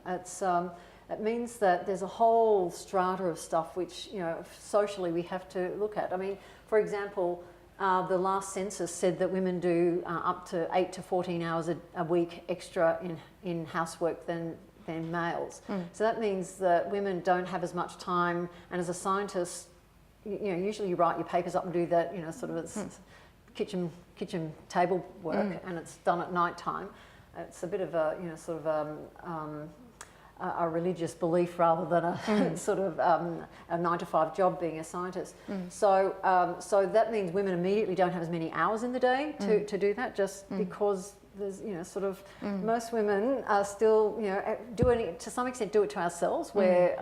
it means that there's a whole strata of stuff which, socially we have to look at. I mean, for example, the last census said that women do up to 8 to 14 hours a week extra in housework than males. So that means that women don't have as much time, and as a scientist, usually you write your papers up and do that, sort of it's kitchen table work, and it's done at night time. It's a bit of a, sort of a religious belief rather than a sort of a 9-to-5 job being a scientist. So that means women immediately don't have as many hours in the day to do that, just because there's, most women are still, doing it to some extent, do it to ourselves, where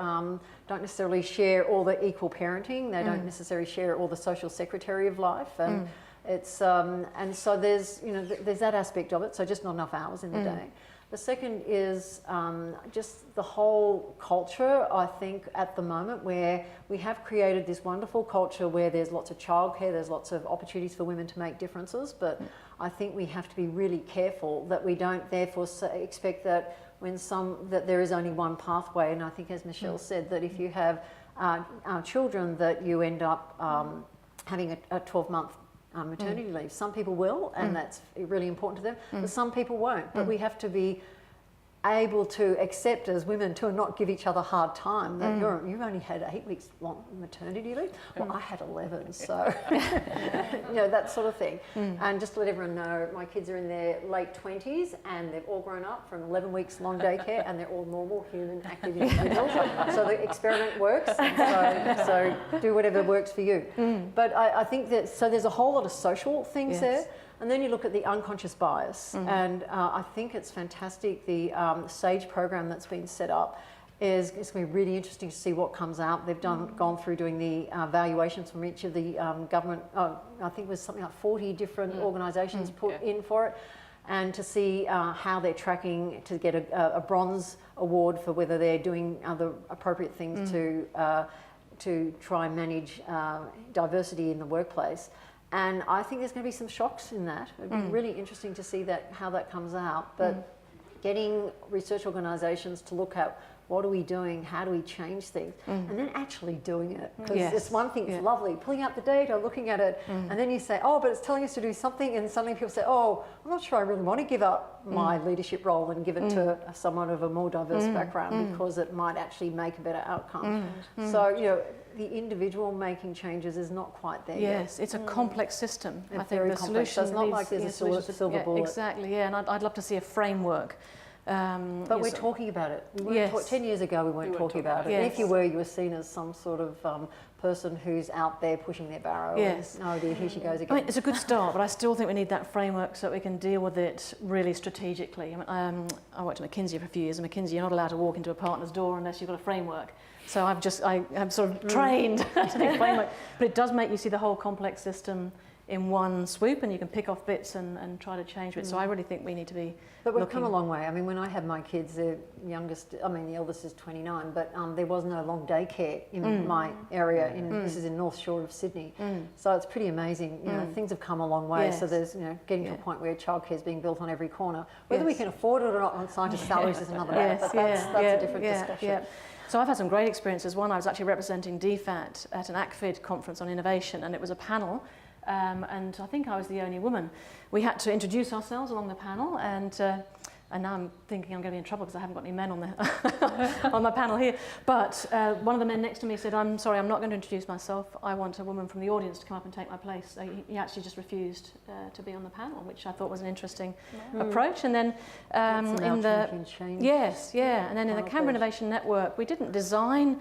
don't necessarily share all the equal parenting, they don't necessarily share all the social secretary of life, and it's and so there's there's that aspect of it. So just not enough hours in the day. The second is just the whole culture, I think, at the moment, where we have created this wonderful culture where there's lots of childcare, there's lots of opportunities for women to make differences, but I think we have to be really careful that we don't therefore expect that that there is only one pathway. And I think, as Michelle said, that if you have children, that you end up having a 12-month maternity leave. Some people will, and that's really important to them, but some people won't. But we have to be able to accept as women to not give each other a hard time that you've only had 8 weeks long maternity leave. Well, I had 11, so that sort of thing. And just to let everyone know, my kids are in their late 20s and they've all grown up from 11 weeks long daycare, and they're all normal, human, active individuals. So the experiment works. So do whatever works for you. But I think that there's a whole lot of social things there. And then you look at the unconscious bias, and I think it's fantastic. The SAGE program that's been set up it's going to be really interesting to see what comes out. They've gone through doing the evaluations from each of the government. I think it was something like 40 different organisations put in for it, and to see how they're tracking to get a bronze award for whether they're doing the appropriate things to try and manage diversity in the workplace. And I think there's going to be some shocks in that. It'd be really interesting to see how that comes out. But getting research organisations to look at what are we doing, how do we change things, and then actually doing it. Because it's one thing, it's lovely, pulling out the data, looking at it, and then you say, oh, but it's telling us to do something, and suddenly people say, oh, I'm not sure I really want to give up my leadership role and give it to someone of a more diverse background because it might actually make a better outcome. So, the individual making changes is not quite there yet. Yes, it's a complex system. I think the solution it's not like there's a silver bullet. Exactly, and I'd love to see a framework. But we're talking about it. 10 years ago, we weren't talking about it. Yes. And if you were, you were seen as some sort of person who's out there pushing their barrow. Yes. And, oh dear, here she goes again. I mean, it's a good start, but I still think we need that framework so that we can deal with it really strategically. I worked at McKinsey for a few years, and McKinsey, you're not allowed to walk into a partner's door unless you've got a framework. So I'm sort of trained to think framework, but it does make you see the whole complex system in one swoop, and you can pick off bits and try to change it. So I really think we need to be But we've come a long way. I mean, when I had my kids, the eldest is 29, but there was no long daycare in my area. This is in North Shore of Sydney. So it's pretty amazing. Things have come a long way. So there's, getting to a point where childcare is being built on every corner. Whether we can afford it or not on scientist salaries is another matter, but that's a different discussion. So I've had some great experiences. One, I was actually representing DFAT at an ACFID conference on innovation, and it was a panel, and I think I was the only woman. We had to introduce ourselves along the panel, and now I'm thinking I'm going to be in trouble because I haven't got any men on on my panel here. But one of the men next to me said, I'm sorry, I'm not going to introduce myself. I want a woman from the audience to come up and take my place. So he actually just refused to be on the panel, which I thought was an interesting approach. And then and then in the Canberra Innovation Network, we didn't design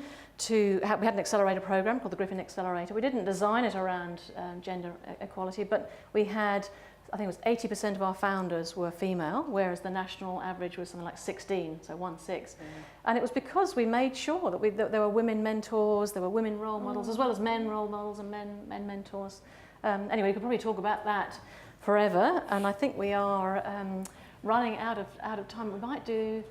we had an accelerator program called the Griffin Accelerator. We didn't design it around gender equality, but we had, I think it was 80% of our founders were female, whereas the national average was something like 16, so 1/6. And it was because we made sure that there were women mentors, there were women role models, as well as men role models and men mentors. Anyway, we could probably talk about that forever, and I think we are running out of time. We might do,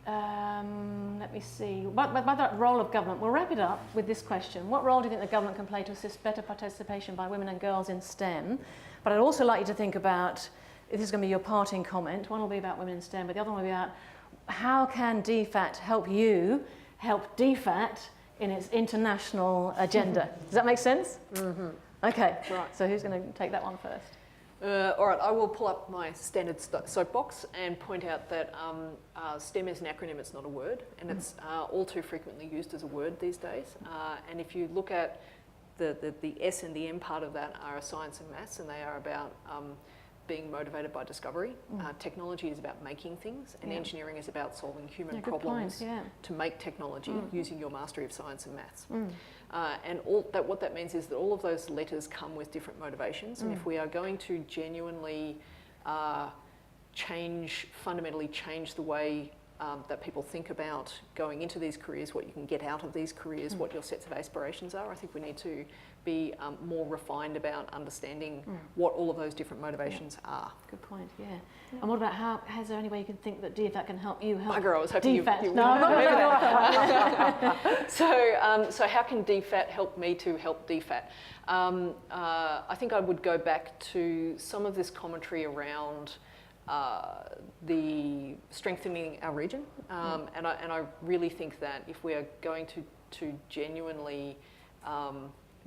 let me see, by that role of government, we'll wrap it up with this question. What role do you think the government can play to assist better participation by women and girls in STEM? But I'd also like you to think about, if this is going to be your parting comment, one will be about women in STEM, but the other one will be about how can DFAT help you help DFAT in its international agenda? Does that make sense? Okay, Right. so who's going to take that one first? All right, I will pull up my standard soapbox and point out that STEM is an acronym, it's not a word, and it's all too frequently used as a word these days. And if you look at the S and the M part of that are science and maths, and they are about being motivated by discovery. Technology is about making things, and engineering is about solving human problems to make technology using your mastery of science and maths. And what that means is that all of those letters come with different motivations, and if we are going to genuinely fundamentally change the way that people think about going into these careers, what you can get out of these careers, what your sets of aspirations are, I think we need to be more refined about understanding what all of those different motivations are. Good point, yeah. And what about is there any way you can think that DFAT can help you help? Bugger, I was hoping you No, I'm not going to do that. So how can DFAT help me to help DFAT? I think I would go back to some of this commentary around the strengthening our region, and I really think that if we are going to genuinely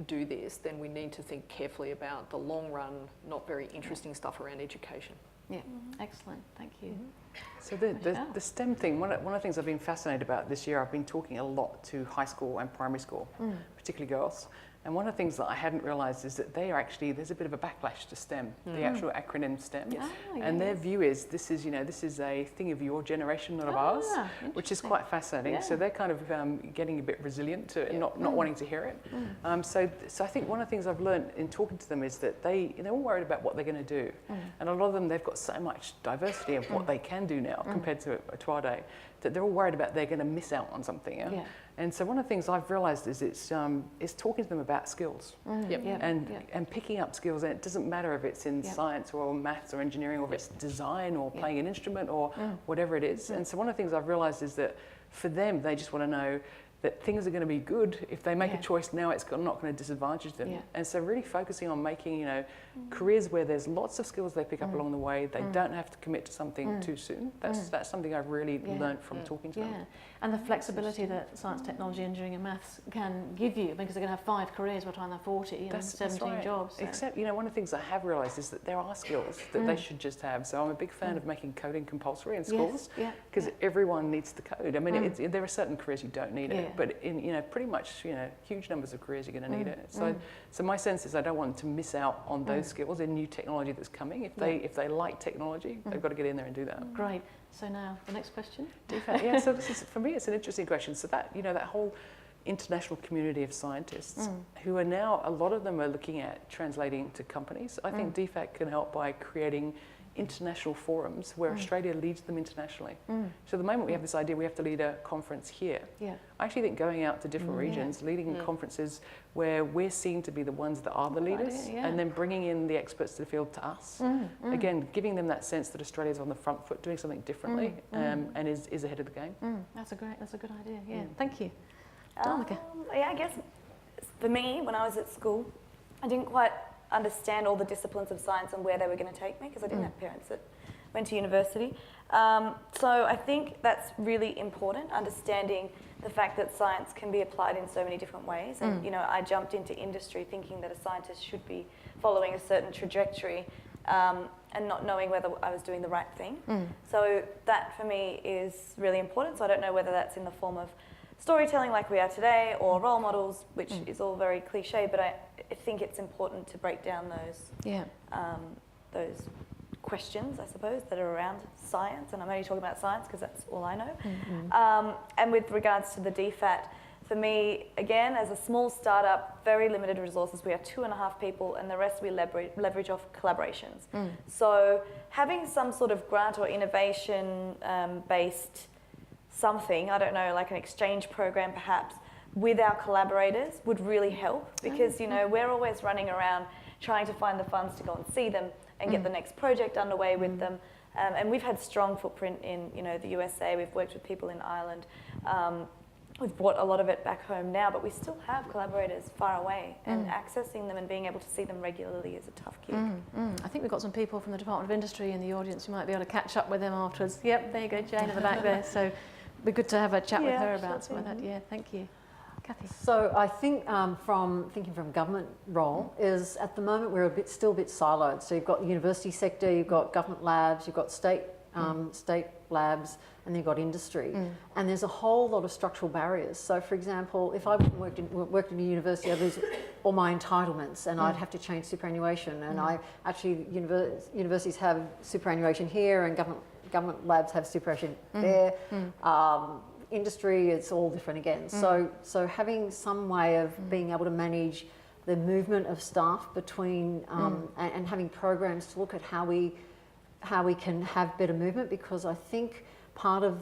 do this, then we need to think carefully about the long run, not very interesting stuff around education. Yeah, excellent, thank you. So the STEM thing, one of the things I've been fascinated about this year, I've been talking a lot to high school and primary school, particularly girls. And one of the things that I hadn't realised is that they are actually, there's a bit of a backlash to STEM, the actual acronym STEM. Yes. And their view is this is a thing of your generation, not of ours, which is quite fascinating. Yeah. So they're kind of getting a bit resilient to it and not wanting to hear it. So I think one of the things I've learned in talking to them is that they're all worried about what they're going to do. And a lot of them, they've got so much diversity of what they can do now compared to our day, that they're all worried about they're going to miss out on something. Yeah? And so one of the things I've realised is it's talking to them about skills and picking up skills. And it doesn't matter if it's in science or maths or engineering, or if it's design or playing an instrument or whatever it is. And so one of the things I've realised is that for them, they just want to know that things are going to be good. If they make a choice now, it's not going to disadvantage them. And so really focusing on making, careers where there's lots of skills they pick up along the way. They don't have to commit to something too soon. That's something I've really learned from talking to them. And the flexibility that science, technology, engineering and maths can give you, because they're going to have 5 careers by the time they're 40 and 17 jobs. So. Except, one of the things I have realised is that there are skills that they should just have. So I'm a big fan of making coding compulsory in schools, because everyone needs the code. I mean, there are certain careers you don't need it, but in pretty much huge numbers of careers you're going to need it. So my sense is I don't want them to miss out on those skills in new technology that's coming. If they like technology, they've got to get in there and do that. Great. So now the next question. Yeah. So this is, for me, it's an interesting question. So that that whole international community of scientists who are now, a lot of them are looking at translating to companies. I think DFAT can help by creating international forums where Australia leads them internationally. So at the moment we have this idea we have to lead a conference here. I actually think going out to different regions, leading conferences where we're seen to be the ones that are the leaders, and then bringing in the experts to the field to us. Again, giving them that sense that Australia's on the front foot, doing something differently, and is ahead of the game. That's a good idea. Yeah, thank you. Danica. I guess for me, when I was at school, I didn't quite understand all the disciplines of science and where they were going to take me, because I didn't have parents that went to university. So I think that's really important, understanding the fact that science can be applied in so many different ways. And I jumped into industry thinking that a scientist should be following a certain trajectory and not knowing whether I was doing the right thing. So that for me is really important. So I don't know whether that's in the form of storytelling like we are today, or role models, which is all very cliche, but I think it's important to break down those questions, I suppose, that are around science, and I'm only talking about science because that's all I know. And with regards to the DFAT, for me, again, as a small startup, very limited resources, we have 2.5 people, and the rest we leverage off collaborations. So having some sort of grant or innovation based something, I don't know, like an exchange program perhaps, with our collaborators would really help, because we're always running around trying to find the funds to go and see them and get the next project underway with them. And we've had strong footprint in the USA. We've worked with people in Ireland. We've brought a lot of it back home now, but we still have collaborators far away, and accessing them and being able to see them regularly is a tough gig. I think we've got some people from the Department of Industry in the audience who might be able to catch up with them afterwards. Yep, there you go, Jane at the back there. So it'd be good to have a chat with her about some of that. Yeah, thank you. Kathy. So I think from thinking from government role is at the moment we're still a bit siloed. So you've got the university sector, you've got government labs, you've got state labs, and then you've got industry. And there's a whole lot of structural barriers. So for example, if I worked in a university, I'd lose all my entitlements and I'd have to change superannuation. And universities have superannuation here and government labs have superannuation there. Industry, it's all different again. So having some way of being able to manage the movement of staff between and having programs to look at how we can have better movement, because I think part of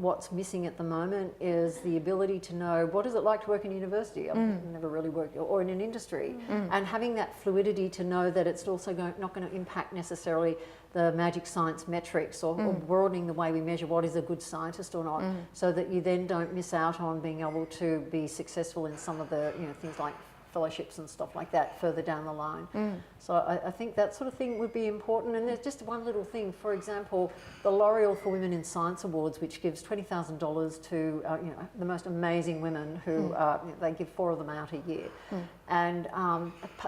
what's missing at the moment is the ability to know what is it like to work in a university. I've never really worked, or in an industry, and having that fluidity to know that it's also not going to impact necessarily the magic science metrics or broadening the way we measure what is a good scientist or not, so that you then don't miss out on being able to be successful in some of the things like fellowships and stuff like that further down the line. So I think that sort of thing would be important. And there's just one little thing, for example, the L'Oreal for Women in Science Awards, which gives $20,000 to the most amazing women who they give 4 of them out a year. And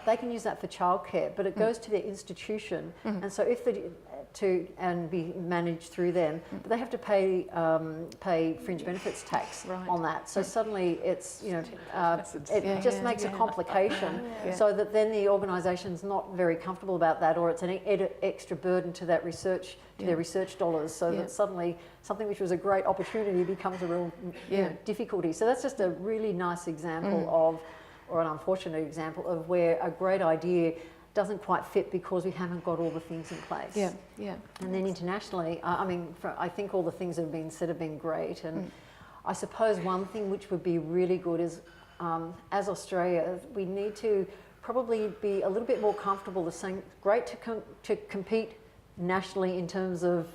they can use that for childcare, but it goes to their institution. And so if and be managed through them, but they have to pay fringe benefits tax on that. So suddenly it's it just makes a complication, so that then the organisation's not very comfortable about that, or it's an extra burden to that research, to their research dollars, so that suddenly something which was a great opportunity becomes a real difficulty. So that's just a really nice example of, or an unfortunate example of, where a great idea doesn't quite fit because we haven't got all the things in place. And then internationally, I think all the things that have been said have been great. And I suppose one thing which would be really good is, as Australia, we need to probably be a little bit more comfortable with saying, great to compete nationally in terms of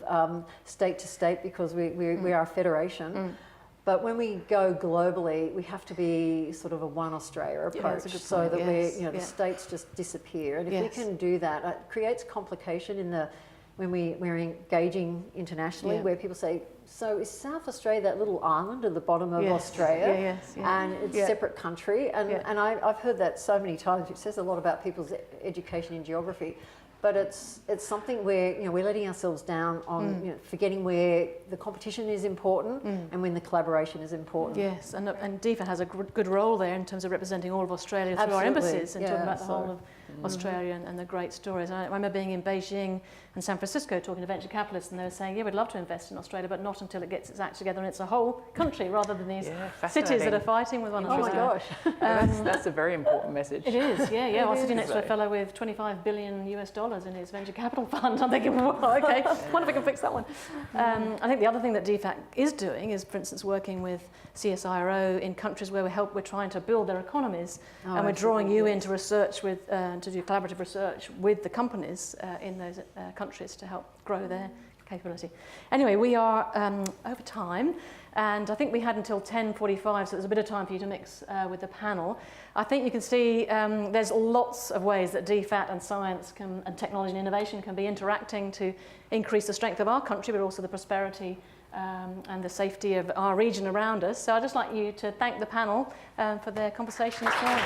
state to state, because we are a federation. But when we go globally, we have to be sort of a one Australia approach, so that the states just disappear. And if we can do that, it creates complication in when we're engaging internationally, where people say, so is South Australia that little island at the bottom of Australia? And it's a separate country. And I've heard that so many times. It says a lot about people's education in geography. But it's something where we're letting ourselves down on forgetting where the competition is important and when the collaboration is important. Yes, and DFAT has a good role there in terms of representing all of Australia through our embassies and talking about the whole of Australia and the great stories. I remember being in Beijing and San Francisco talking to venture capitalists, and they were saying, we'd love to invest in Australia, but not until it gets its act together and it's a whole country rather than these cities that are fighting with one another. Oh my gosh, that's a very important message. It is, I was sitting next to a fellow with $25 billion in his venture capital fund. I'm thinking, well, okay, wonder if we can fix that one. I think the other thing that DFAT is doing is, for instance, working with CSIRO in countries where we're trying to build their economies, and we're drawing you into research with to do collaborative research with the companies in those countries to help grow their capability. Anyway, we are over time, and I think we had until 10:45, so there's a bit of time for you to mix with the panel. I think you can see there's lots of ways that DFAT and science and technology and innovation can be interacting to increase the strength of our country, but also the prosperity and the safety of our region around us. So I'd just like you to thank the panel for their conversation this morning.